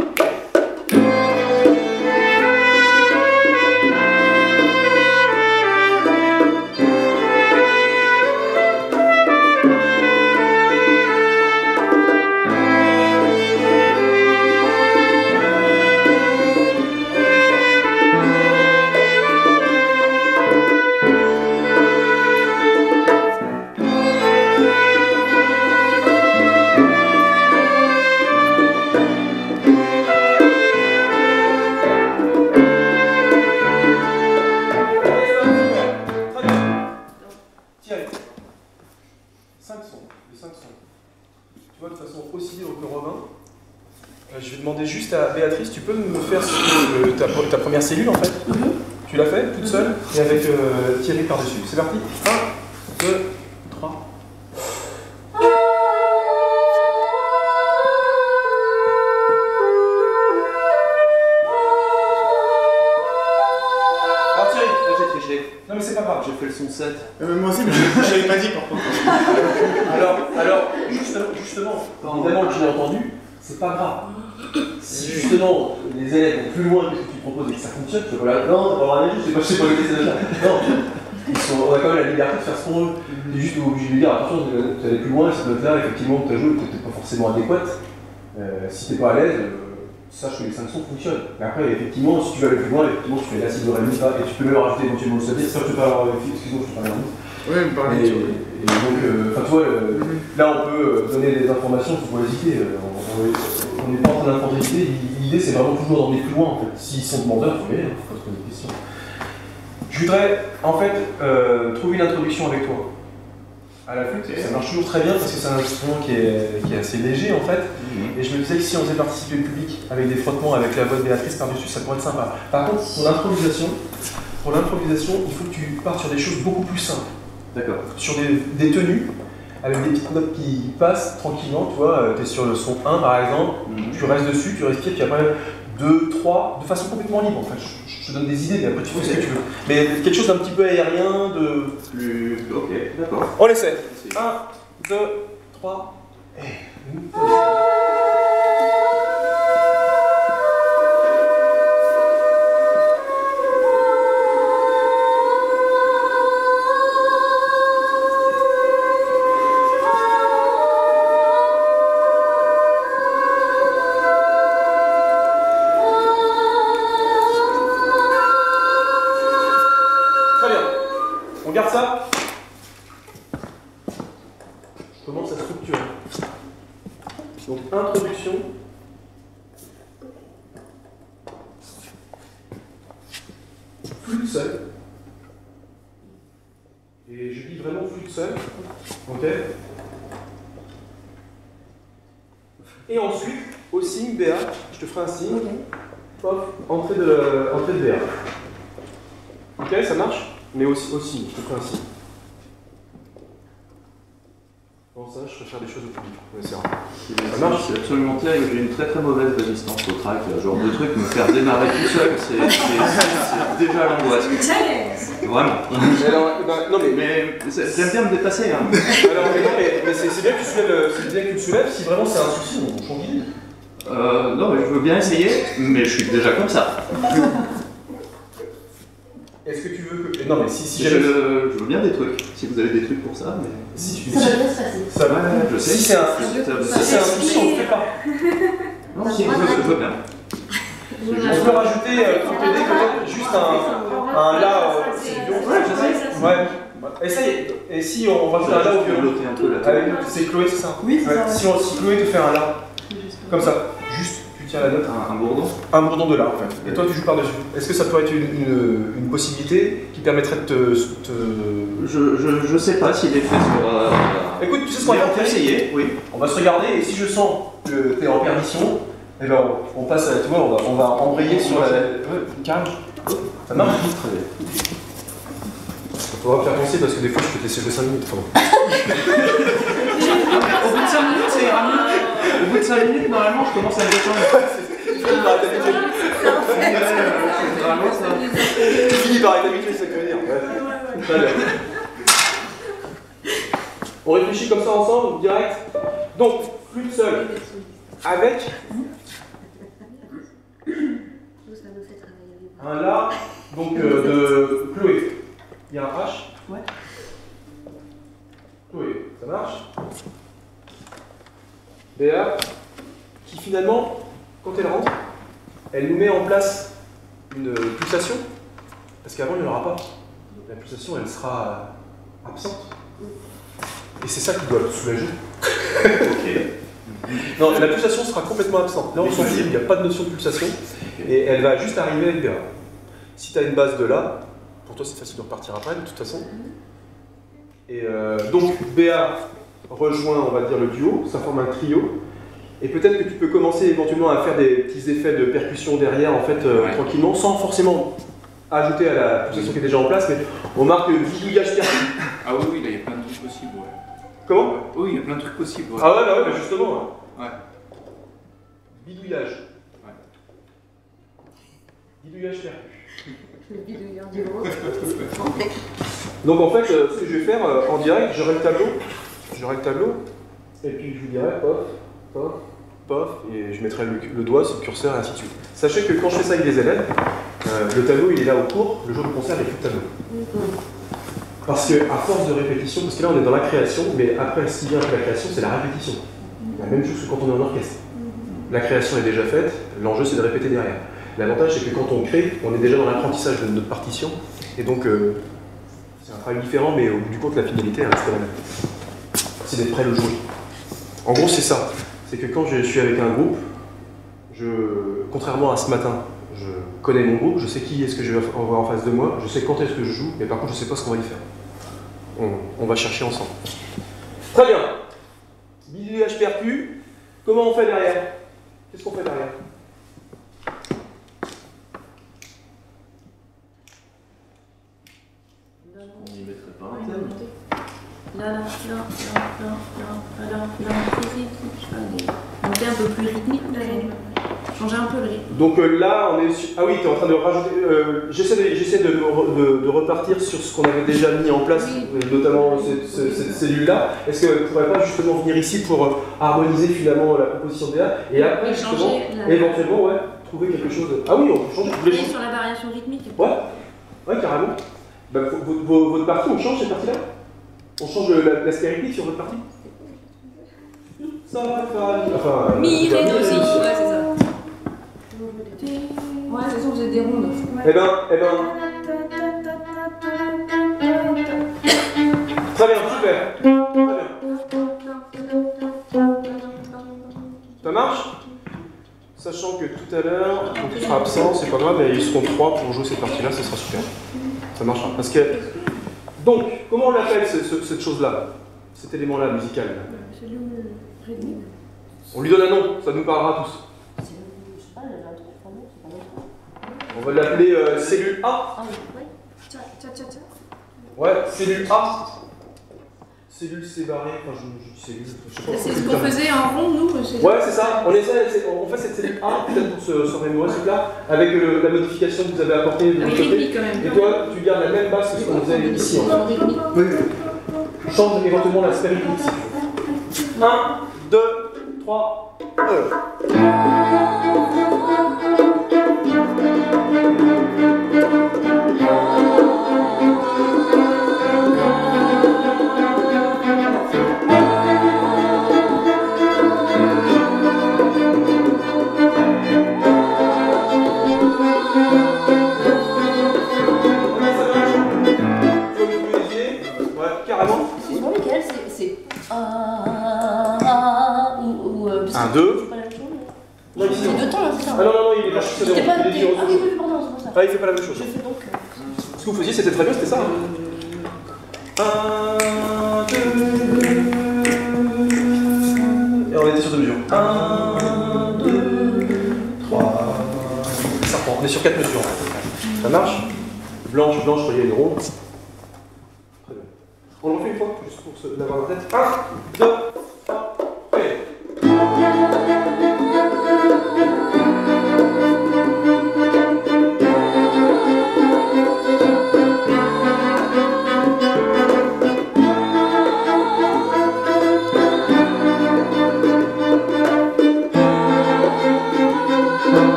Je vais demander juste à Béatrice, tu peux me faire ta première cellule en fait? Tu l'as fait toute seule et avec Thierry par-dessus. C'est parti. 1, 2, 3. Alors Thierry, là j'ai triché. Non mais c'est pas grave. J'ai fait le son 7. Moi aussi, mais je l'avais pas dit par contre. Alors justement, évidemment que je l'ai entendu, c'est pas grave. Si justement les élèves vont plus loin que ce que tu proposes et que ça fonctionne, tu peux pas là, non, on va rien dire, je sais pas lequel c'est déjà. Non, on a quand même la liberté de faire ce qu'on veut. Tu es juste obligé de lui dire, attention, tu allais plus loin, cette note-là, effectivement, que tu as joué, peut-être pas forcément adéquate. Si tu n'es pas à l'aise, sache que les sanctions fonctionnent. Mais après, effectivement, si tu veux aller plus loin, effectivement, tu fais la si, do, ré, mi, fa, et tu peux même rajouter éventuellement le solde. Excuse-moi, je te parle d'un bout. Oui, me parle et donc, enfin, tu vois, là, on peut donner des informations, il faut pas hésiter. On n'est pas en train d'infantilité. L'idée, c'est vraiment toujours d'emmener plus loin, en fait. S'ils sont demandeurs, il faut y aller, il faut se poser des questions. Je voudrais, en fait, trouver une introduction avec toi. À la flûte, ça marche toujours très bien parce que c'est un instrument qui est assez léger, en fait. Et je me disais que si on faisait participer le public avec des frottements, avec la voix de Béatrice par-dessus, ça pourrait être sympa. Par contre, pour l'improvisation, il faut que tu partes sur des choses beaucoup plus simples. D'accord. Sur des tenues, avec des petites notes qui passent tranquillement, tu vois, tu es sur le son 1 par exemple, tu restes dessus, tu respires, puis après 2, 3, de façon complètement libre. Enfin, je te donne des idées, mais après tu fais ce que tu veux. Mais quelque chose d'un petit peu aérien, de... Plus... Ok, d'accord. On essaie. 1, 2, 3, et... On garde ça. Je commence à structurer. Donc, introduction. Flûte seule. Et je dis vraiment flûte seule. Ok. Et ensuite, au signe BA, je te ferai un signe. Hop, entrée de BA. Ok, ça marche? Mais aussi, je te ferai un signe. Bon, ça, je préfère des choses au public. On essaiera. Ça marche? C'est absolument terrible. J'ai une très très mauvaise résistance au track. Ce genre de truc, me faire démarrer tout seul, c'est déjà l'angoisse. Vraiment. Non, mais j'aime bien me dépasser. Hein. Alors, mais c'est bien que tu le soulèves. Si vraiment c'est un souci, on change d'idée. Non, mais je veux bien essayer, mais je suis déjà comme ça. Est-ce que tu veux que... Non, mais si je veux bien des trucs, si vous avez des trucs pour ça, mais... Ça va bien se passer. Ça va, je sais. Si c'est un souci, on ne le fait pas. Non, si, je veux bien. On peut rajouter, pour t'aider, peut-être juste un La au violon. Ouais, je sais. Ouais. Essaye. Et si on rajoute un La au violon, c'est Chloé, c'est ça? Oui, c'est ça. Si Chloé te fait un La, comme ça, juste... la note, un bourdon. Un bourdon de La en fait. Et toi tu joues par-dessus. Est-ce que ça peut être une possibilité qui permettrait de Je sais pas s'il est fait sur... Écoute, tu sais ce qu'on va faire? Essayer, oui. On va se regarder et si je sens que t'es en perdition, eh ben on passe à... Tu vois, on va embrayer sur la... Carrément. Ça marche? Très bien. On va faire penser parce que des fois je peux te laisser jouer 5 minutes. Au bout de 5 minutes, ça ira mieux. Au bout de 5 minutes, normalement, je commence à me détendre. Tu finis par être habitué, c'est ça que je veux dire. Très bien. On réfléchit comme ça ensemble, direct. Donc, flûte seule. Avec un La, donc de Chloé. Il y a un H. Ouais. Chloé, ça marche. Béa, qui finalement, quand elle rentre, elle nous met en place une pulsation, parce qu'avant il n'y en aura pas. La pulsation, elle sera absente. Et c'est ça qui doit te soulager. Ok. Non, la pulsation sera complètement absente. Là, on s'en fout, il n'y a pas de notion de pulsation, et elle va juste arriver avec Béa. Si tu as une base de La, pour toi c'est facile de repartir après, de toute façon. Et donc, Béa rejoint, on va dire, le duo, ça forme un trio. Et peut-être que tu peux commencer éventuellement à faire des petits effets de percussion derrière, en fait, tranquillement, sans forcément ajouter à la pulsation qui est déjà en place, mais on marque bidouillage percu. Ah oui, oui, là il y a plein de trucs possibles, ouais. Comment? Oui, il y a plein de trucs possibles, ouais. Ah ouais, bah justement. Ouais. Bidouillage. Ouais. Bidouillage percu. Le bidouilleur du gros. Donc en fait, ce que je vais faire en direct, j'aurai le tableau, et puis je vous dirai pof, pof, pof, et je mettrai le doigt sur le curseur et ainsi de suite. Sachez que quand je fais ça avec des élèves, le tableau il est là au cours, le jour du concert il n'y a plus de tableau. Parce qu'à force de répétition, parce que là on est dans la création, mais après ce qui vient après la création c'est la répétition. La même chose que quand on est en orchestre. La création est déjà faite, l'enjeu c'est de répéter derrière. L'avantage c'est que quand on crée, on est déjà dans l'apprentissage de notre partition, et donc c'est un travail différent, mais au bout du compte la finalité reste la même. C'est d'être prêt le jour. En gros c'est ça, c'est que quand je suis avec un groupe, contrairement à ce matin, je connais mon groupe, je sais qui est-ce que je vais avoir en face de moi, je sais quand est-ce que je joue, mais par contre je ne sais pas ce qu'on va y faire. On va chercher ensemble. Très bien. Bidouillage percu, comment on fait derrière? Qu'est-ce qu'on fait derrière? On n'y mettrait pas un thème. Là, monter un peu plus rythmique, changer un peu le rythme. Donc là, on est sur... Ah oui, tu es en train de rajouter... J'essaie de repartir sur ce qu'on avait déjà mis en place, notamment cette cellule-là. Est-ce que vous ne pourrez pas justement venir ici pour harmoniser finalement la composition de DA et après, justement, éventuellement, trouver quelque chose... Ah oui, on peut changer. Vous voulez sur la variation rythmique? Ouais, carrément. Bah, votre partie, on change cette partie-là? On change l'aspect rythmique sur votre partie? Ça va, enfin... Mi, ré, do, si. Ouais, c'est ça. Ouais, c'est sûr, vous êtes des rondes. Eh ben... Très bien, super. Très bien. Ça marche? Sachant que tout à l'heure, tu seras absent, c'est pas grave, mais ils seront 3 pour jouer cette partie-là, ça sera super. Ça marchera. Parce que... Donc, comment on l'appelle cette chose-là? Cet élément-là, musical? On lui donne un nom, ça nous parlera tous. On va l'appeler cellule A. Ouais, cellule A. Cellule séparée, enfin je dis cellule, je sais pas. C'est ce qu'on faisait en rond, nous? Ouais, c'est ça. On fait cette cellule A, peut-être pour se remémorer ce là avec la modification que vous avez apportée de votre côté. Quand même. Et toi, tu gardes la même base que ce qu'on faisait ici. Oui. Change éventuellement l'aspect rythmique. 1, 2, 3, 1. Excuse-moi, Michael, c'est 1, 2. Non, c'est deux temps, là, c'est ça? Ah non, il est pas juste C'était pas... Ah oui, pardon, c'est pour ça. Ah, il fait pas la même chose. Je fais donc... Ce que vous faisiez, c'était très bien, c'était ça. 1, 2... Et on était sur 2 mesures. 1, 2, 3... Ça reprend, on est sur 4 mesures. Ça marche? Blanche, reliée et ronde. Très bien. On le refait une fois, juste pour l'avoir en tête. 1, 2, 3, et...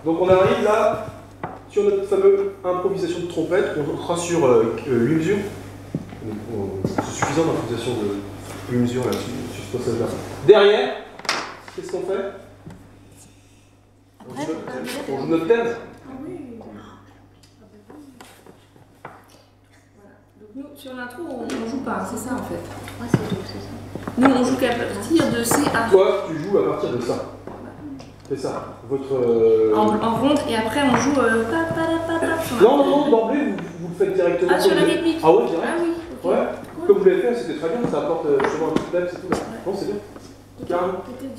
Donc on arrive là sur notre fameuse improvisation de trompette, on sera sur 8 mesures, c'est suffisant suffisant d'improvisation de mesure là-dessus, sur ce passage-là. Derrière, qu'est-ce qu'on fait? On joue notre thème. Nous, sur l'intro, on joue pas, c'est ça en fait. Ouais, c'est ça. Nous, on joue qu'à partir de CA. Toi, tu joues à partir de ça. C'est ça. Votre. En ronde, et après on joue. Non, d'emblée, vous le faites directement. Ah, sur la rythmique. Ah ouais, direct. Ah oui. Okay. Ouais. Cool. Comme vous l'avez fait, c'était très bien, ça apporte justement un petit thème, c'est tout. Non, c'est bien. Carrément. Peut-être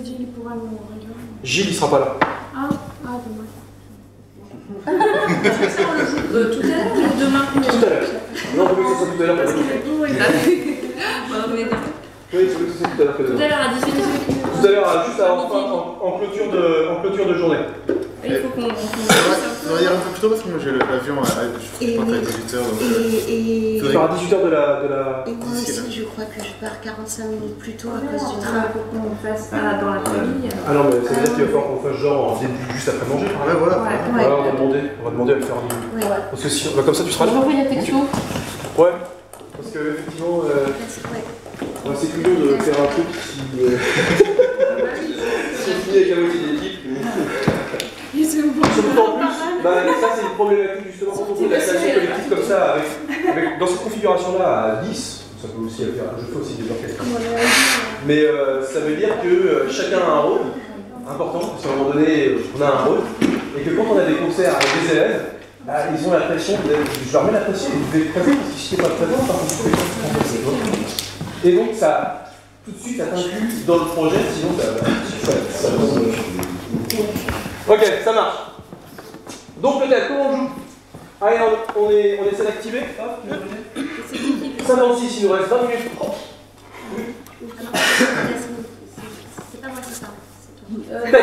Gilles pourra nous rejoindre. Gilles, il sera pas là. Ah, dommage. Ça, on le joue tout à l'heure ou demain? Tout à l'heure. Non, on veut que ce soit tout à l'heure. Parce que oui, c'est tout à l'heure. Tout à l'heure à 18h. Tout à l'heure, juste en clôture de journée. Il faut qu'on. On va dire un peu plus tôt parce que moi j'ai l'avion à 18h. Et tu pars à 18h de la. Et moi aussi, je crois que je pars 45 minutes plus tôt à cause du train. Il faut qu'on fasse ça dans l'après-midi. Ah non, mais ça veut dire qu'il va falloir qu'on fasse genre en début, juste après manger. Ouais, voilà. Voilà, on va demander à le faire en début. Ouais. Parce que si, bah, comme ça, tu seras là. Je m'envoie la texto. Ouais. Parce que effectivement, c'est plus dur de faire un truc qui. Si on finit avec la moitié de l'équipe. Surtout en plus, ça c'est une problématique justement quand on fait de la création collective comme ça, dans cette configuration-là à 10, ça peut aussi le faire, je fais aussi des orchestres. Mais ça veut dire que chacun a un rôle important, parce qu'à un moment donné, on a un rôle, et que quand on a des concerts avec des élèves, ils ont l'impression, je leur mets la pression, ils devaient être présents, parce que si t'es pas présent, par contre, et donc ça, tout de suite, ça t'inclut dans le projet, sinon ça Ok, ça marche. Donc peut-être, comment on joue? Allez, on essaie d'activer. 56, il nous reste 20 minutes. C'est pas moi qui parle, Il c'est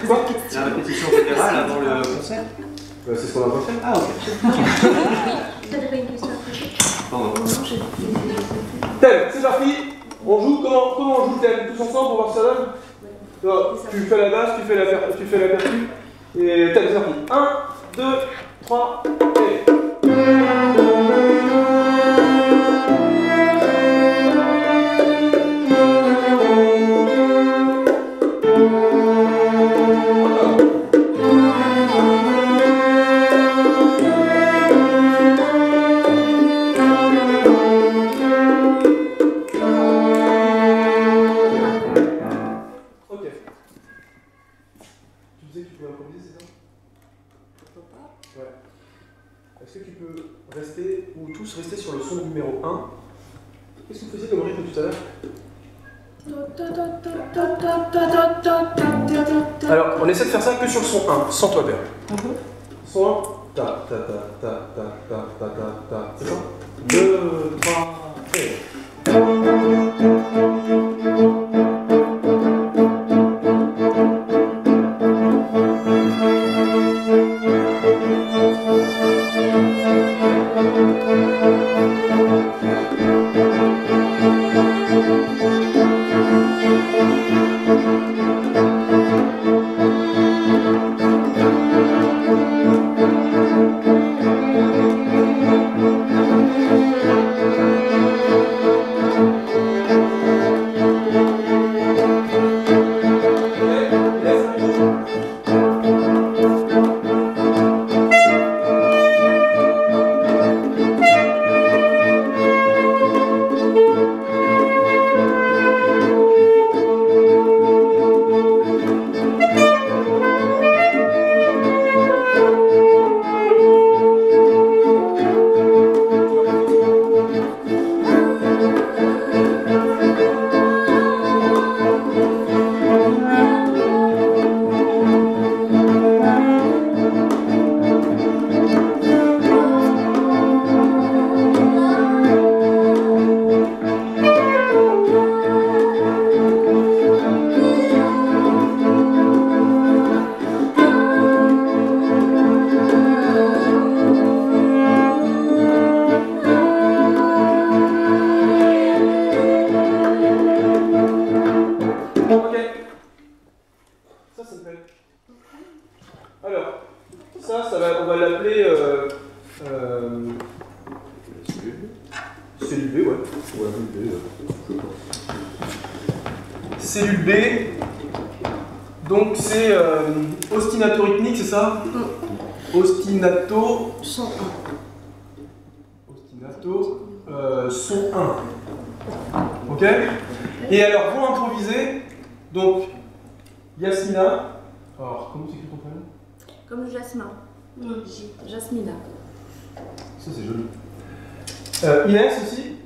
toi. y a la répétition générale avant le concert? C'est ce qu'on a pas fait. Ah ok. T'avais pas une question après? Pardon. Thème, c'est parti. On joue, comment on joue le thème? Tous ensemble pour voir si ça donne? Tu fais la basse, tu fais la percu, et thème, c'est parti. 1, 2, 3, et... Est-ce que tu peux rester, ou tous rester sur le son numéro 1? Qu'est-ce que vous faisiez comme rythme tout à l'heure? Alors, on essaie de faire ça que sur le son 1, sans toi perdre. Son 1, ta ta ta ta ta ta ta ta ta, c'est ça? 2, 3, et... cellule B, ouais. Voilà, B, Cellule B, donc c'est ostinato-rythmique, c'est ça? Ostinato. Son 1. Ostinato, son 1. Ok? Et alors, vont improviser, donc, Yasmina. Alors, comment t'écris ton prénom? Comme Jasmin. Jasmina. Ça, c'est joli. Inès aussi.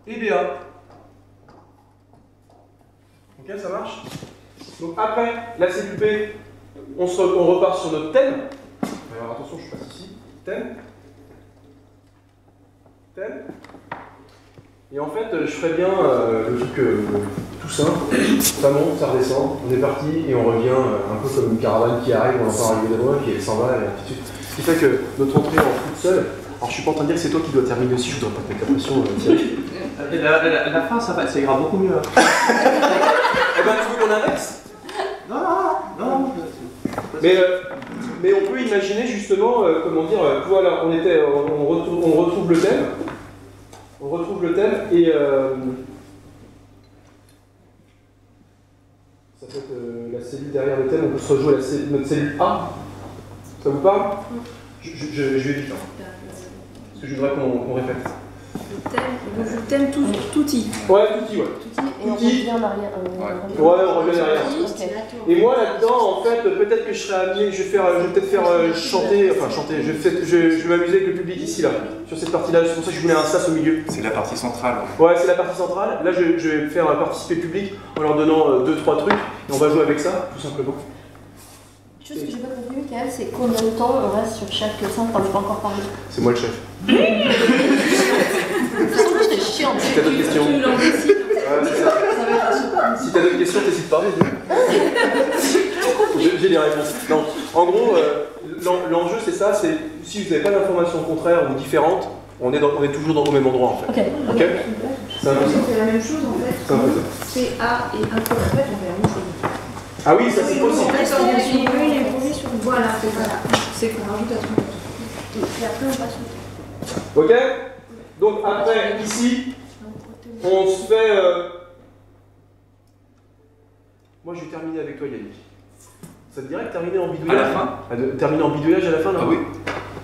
Et Béa. Ok, ça marche? Donc après la cellule B, on repart sur notre thème. Alors attention, je passe ici. Thème. Thème. Et en fait, je ferais bien le truc tout simple. Ça monte, ça redescend, on est parti et on revient un peu comme une caravane qui arrive, on entend arriver de loin, puis elle s'en va et ainsi de suite. Ce qui fait que notre entrée en foot seul. Alors je suis pas en train de dire que c'est toi qui dois terminer aussi, je voudrais pas te mettre la pression, Thierry. La fin, ça ira beaucoup mieux. Eh ben, tu veux qu'on inverse? Non. Mais on peut imaginer justement, comment dire, voilà, on retrouve le thème. On retrouve le thème et ça peut être la cellule derrière le thème, on peut se rejouer notre cellule A. Ça vous parle? Je vais vite, hein. Parce que je voudrais qu'on répète. Le thème touti. Ouais, touti, ouais. Et on revient en arrière. Ouais, on revient derrière. Et moi là-dedans, en fait, peut-être que je serai amené, je vais peut-être faire chanter, je vais m'amuser avec le public ici, là, sur cette partie-là. C'est pour ça que je voulais un sas au milieu. C'est la partie centrale. Ouais, c'est la partie centrale. Là, je vais faire participer le public en leur donnant 2-3 trucs, et on va jouer avec ça, tout simplement. Une chose que j'ai pas compris, Michael, c'est combien de temps on reste sur chaque scène quand on n'a pas encore parlé. C'est moi le chef. C'est chiant. Si t'as d'autres questions. Si t'as d'autres questions, t'hésites pas. J'ai les réponses. Non, en gros, l'enjeu c'est ça, c'est si vous n'avez pas d'informations contraires ou différentes, on est toujours au même endroit en fait. Ok. C'est un peu ça. On fait la même chose en fait. C'est un peu ça. C'est A et un peu en fait, on fait la même chose. Ah oui, ça c'est possible. Voilà, c'est qu'on rajoute à tout. Et après on passe au Ok. Donc après, ici, on se fait... Moi je vais terminer avec toi Yannick. Ça te dirait de terminer en bidouillage? À la fin? Terminer en bidouillage à la fin là? Ah oui.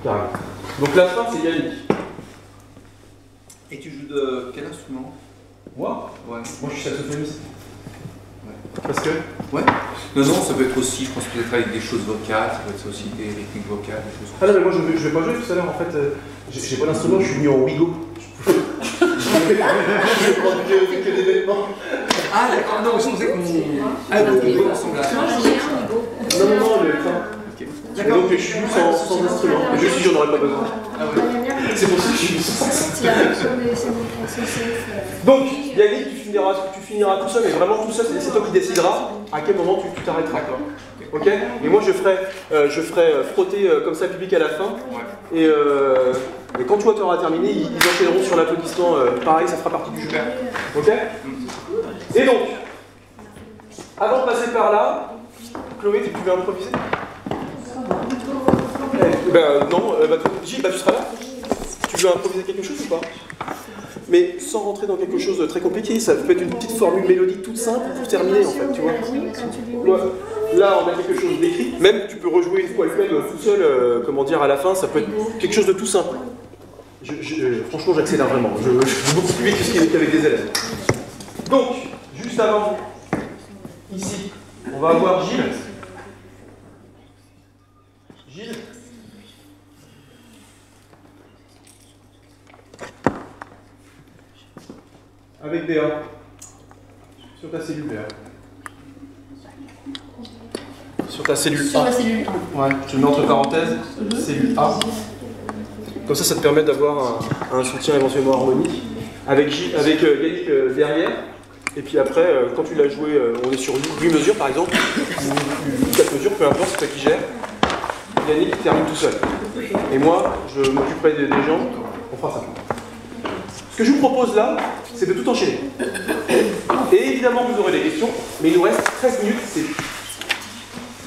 Carrément. Donc la fin c'est Yannick. Et tu joues de quel instrument? Moi? Ouais. Moi je suis saxophoniste. Ouais. Parce que? Ouais. Non, ça peut être aussi, je pense peut-être avec des choses vocales, ça peut être aussi des rythmiques vocales, des choses Ah non mais moi je vais pas jouer tout à l'heure en fait. J'ai pas d'instrument, je suis venu en Wigo. Je prends que des vêtements. Ah d'accord, non, je pensais qu'on... Ah, le Wigo ensemble là. Moi j'ai un Wigo. Non, le train. D'accord. Donc je suis venu sans instrument. Je suis j'en aurais pas besoin. Ah ouais. C'est pour ça que je suis venu sans instrument. Donc Yannick, tu finiras tout seul, mais vraiment tout seul, c'est toi qui décideras à quel moment tu t'arrêteras. Ok. Et moi je ferai frotter comme ça le public à la fin. Et quand toi tu auras terminé, ils enchaîneront sur l'applaudissement. Pareil, ça fera partie du jeu. Ok. Et donc, avant de passer par là, Chloé, tu veux improviser? Non, Gilles, tu seras là. Tu veux improviser quelque chose ou pas? Mais sans rentrer dans quelque chose de très compliqué, ça peut être une petite formule mélodique toute simple pour terminer en fait, tu vois. Ouais. Là, on a quelque chose d'écrit. Même, tu peux rejouer une fois le thème tout seul, comment dire, à la fin, ça peut être quelque chose de tout simple. Franchement, j'accélère vraiment. Je vais beaucoup plus vite qu'avec des élèves. Donc, juste avant, ici, on va avoir Gilles. Gilles. Avec Béa. Sur ta cellule Béa. Sur ta cellule A. Sur la cellule A. Ouais, je mets entre parenthèses, cellule A. Comme ça, ça te permet d'avoir un soutien éventuellement harmonique. Avec Yannick derrière. Et puis après, quand tu l'as joué, on est sur 8 mesures par exemple, ou 4 mesures, peu importe, c'est toi qui gères. Yannick termine tout seul. Et moi, je m'occuperai des gens, on fera ça. Ce que je vous propose là, c'est de tout enchaîner. Et évidemment, vous aurez des questions, mais il nous reste 13 minutes, c'est...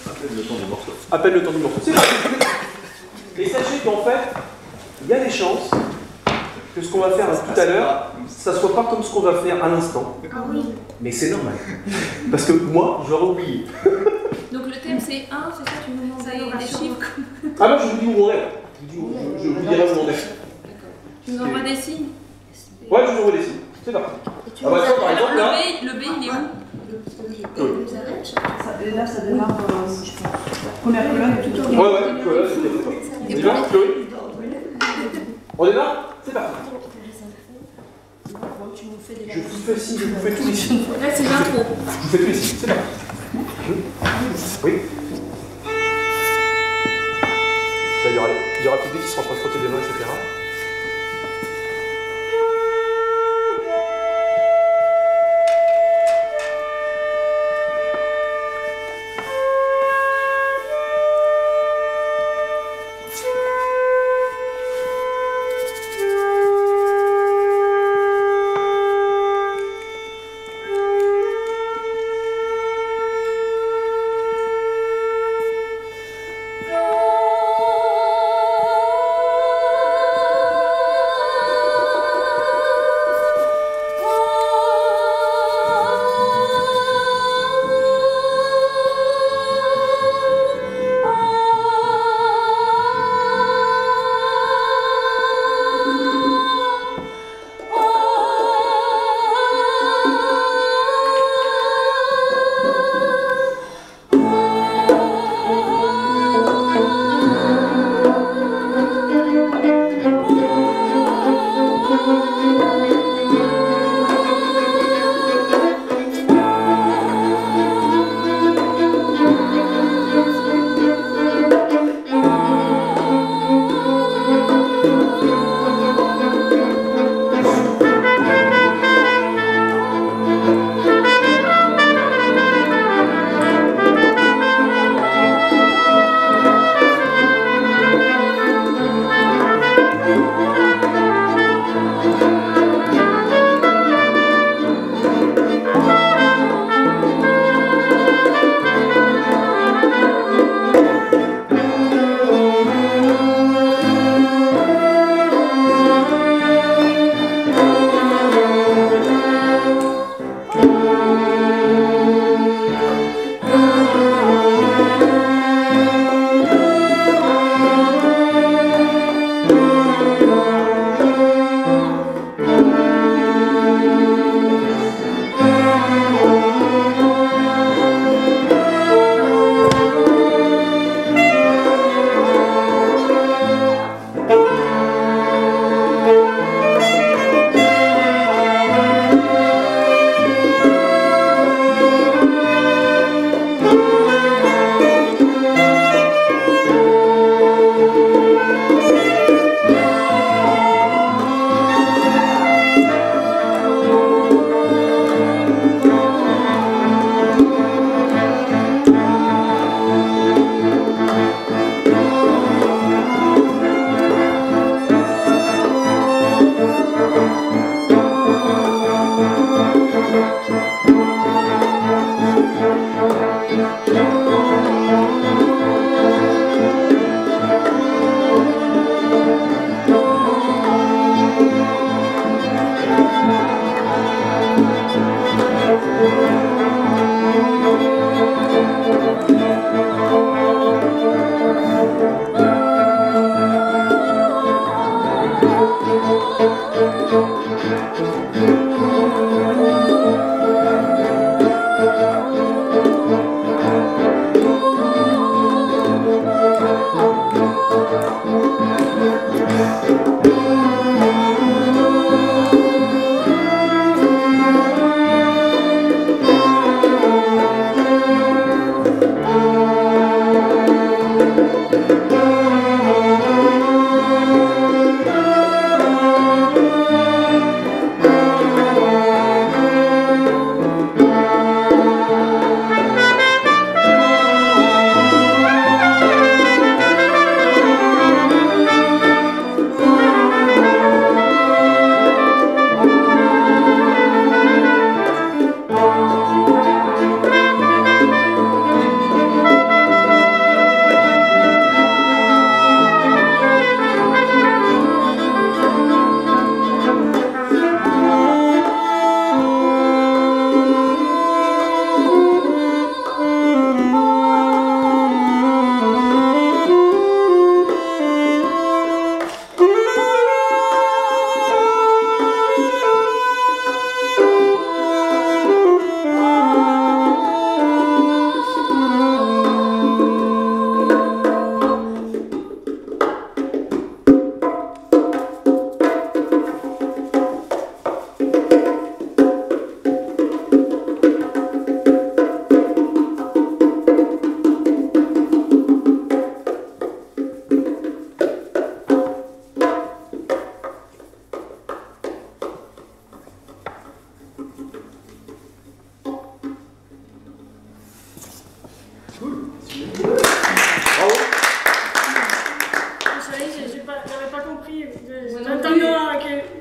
Appelle le temps du morceau. Appelle le temps du morceau. C'est parti. Et sachez qu'en fait, il y a des chances que ce qu'on va faire tout à l'heure, ça soit pas comme ce qu'on va faire à l'instant. Ah oui. Mais c'est normal. Parce que moi, j'aurais oublié. Donc le thème c'est 1, c'est ça, tu nous demandes des chiffres. Ah non, je vous dis où on est. Je vous dirai où on est. Tu nous envoies des signes. Ouais, je vous envoie des signes. C'est parti. Ah bah ça, par exemple, là. Le B, il est où? Là, ça démarre, je pense. Première colonne, tout au Ouais, colonne, on y va, Chloé? On démarre? C'est parti. Je vous fais signe, je vous fais tous les signes. Là, c'est l'intro. Je vous fais tous les signes, c'est parti. Oui. Là, il y aura le public qui sera en train de frotter des mains, etc.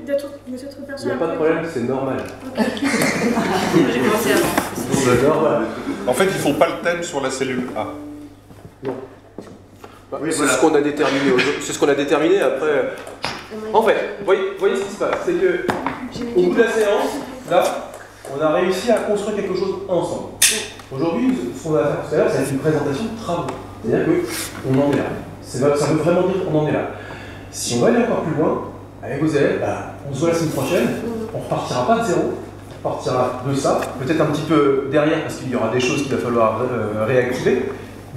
d'autres personnes. Il n'y a pas de problème, c'est normal. J'ai commencé avant. C'est normal. En fait, ils font pas le thème sur la cellule A. Non. Oui, c'est ce qu'on a déterminé aujourd'hui. C'est ce qu'on a déterminé après. En fait, voyez ce qui se passe. C'est que au bout de la séance, là, on a réussi à construire quelque chose ensemble. Aujourd'hui, ce qu'on va faire tout à l'heure, ça va être une présentation de travaux. C'est-à-dire qu'on en est là. Ça veut vraiment dire qu'on en est là. Si on va aller encore plus loin, avec vos élèves, on se voit la semaine prochaine, on ne repartira pas de zéro, on repartira de ça, peut-être un petit peu derrière parce qu'il y aura des choses qu'il va falloir réactiver,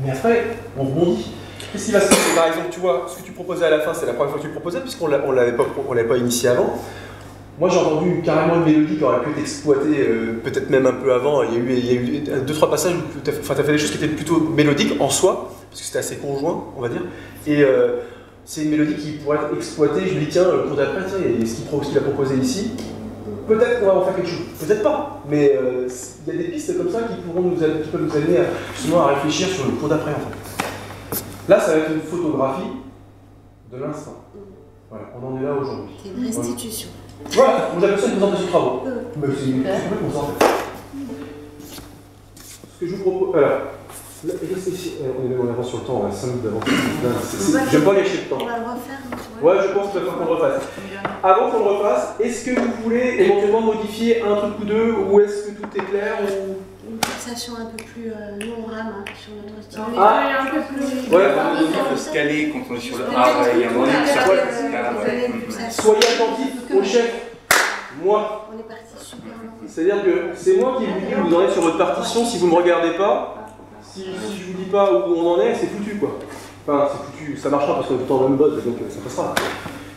mais après, on rebondit. Qu'est-ce qui va se passer? Par exemple, tu vois, ce que tu proposais à la fin, c'est la première fois que tu le proposais, puisqu'on ne l'avait pas initié avant. Moi, j'ai entendu carrément une mélodie qui aurait pu être exploitée peut-être même un peu avant. Il y a eu 2-3 passages où tu as fait des choses qui étaient plutôt mélodiques en soi, parce que c'était assez conjoint, on va dire. Et c'est une mélodie qui pourrait être exploitée. Je me dis, tiens, le cours d'après, il y a ce qu'il a proposé ici. Peut-être qu'on va en faire quelque chose, peut-être pas. Mais il y a des pistes comme ça qui peuvent nous amener justement à réfléchir sur le cours d'après, en fait. Là, ça va être une photographie de l'instant. Voilà, on en est là aujourd'hui. C'est une restitution. Voilà, on appelle ça une présentation de travaux. Mais c'est complètement ça en fait. Ce que je vous propose. Alors, on est en avance sur le temps, on a 5 minutes d'avance. J'aime pas gâcher le temps. On va le refaire. Ouais, je pense qu'il va falloir qu'on le refasse. Avant qu'on le refasse, est-ce que vous voulez éventuellement modifier un truc ou deux, ou est-ce que tout est clair ou... Une fixation un peu plus non rame sur notre style. Un peu plus. Ouais, il faut se caler quand on est sur le A, il y a un moment où ça passe. Soyez attentifs au chef. Moi. On est parti super loin. C'est-à-dire que c'est moi qui vous dis où vous en êtes sur votre partition. Si vous ne me regardez pas, si je vous dis pas où on en est, c'est foutu quoi. Enfin, c'est foutu, ça marchera parce qu'on est tout le temps dans le même mode, donc ça passera.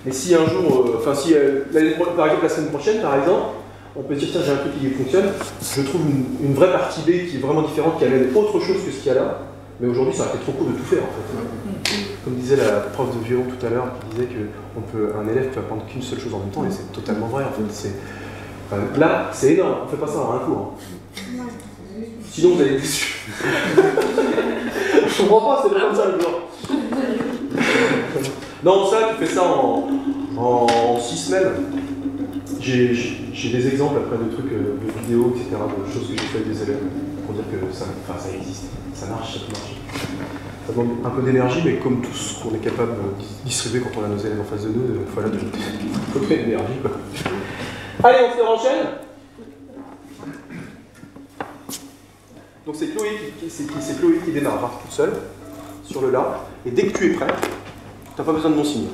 Mais si un jour, par exemple la semaine prochaine par exemple, on peut dire tiens j'ai un truc qui fonctionne, je trouve une vraie partie B qui est vraiment différente, qui amène autre chose que ce qu'il y a là, mais aujourd'hui ça aurait été trop court de tout faire en fait. Comme disait la prof de violon tout à l'heure, qui disait qu'un élève peut apprendre qu'une seule chose en même temps, et c'est totalement vrai en fait. Là c'est énorme, on ne fait pas ça en un cours. Hein. Sinon vous allez déçu. Je comprends pas, c'est pas comme ça le genre. Non, ça tu fais ça en 6 semaines. J'ai des exemples après de trucs, de vidéos, etc., de choses que j'ai fait avec des élèves pour dire que ça existe, ça marche, ça peut marcher. Ça demande un peu d'énergie, mais comme tout ce qu'on est capable de distribuer quand on a nos élèves en face de nous, il faut de l'énergie. Allez, on se enchaîne. Donc c'est Chloé qui démarre toute seule sur le là, et dès que tu es prêt, tu n'as pas besoin de mon signe.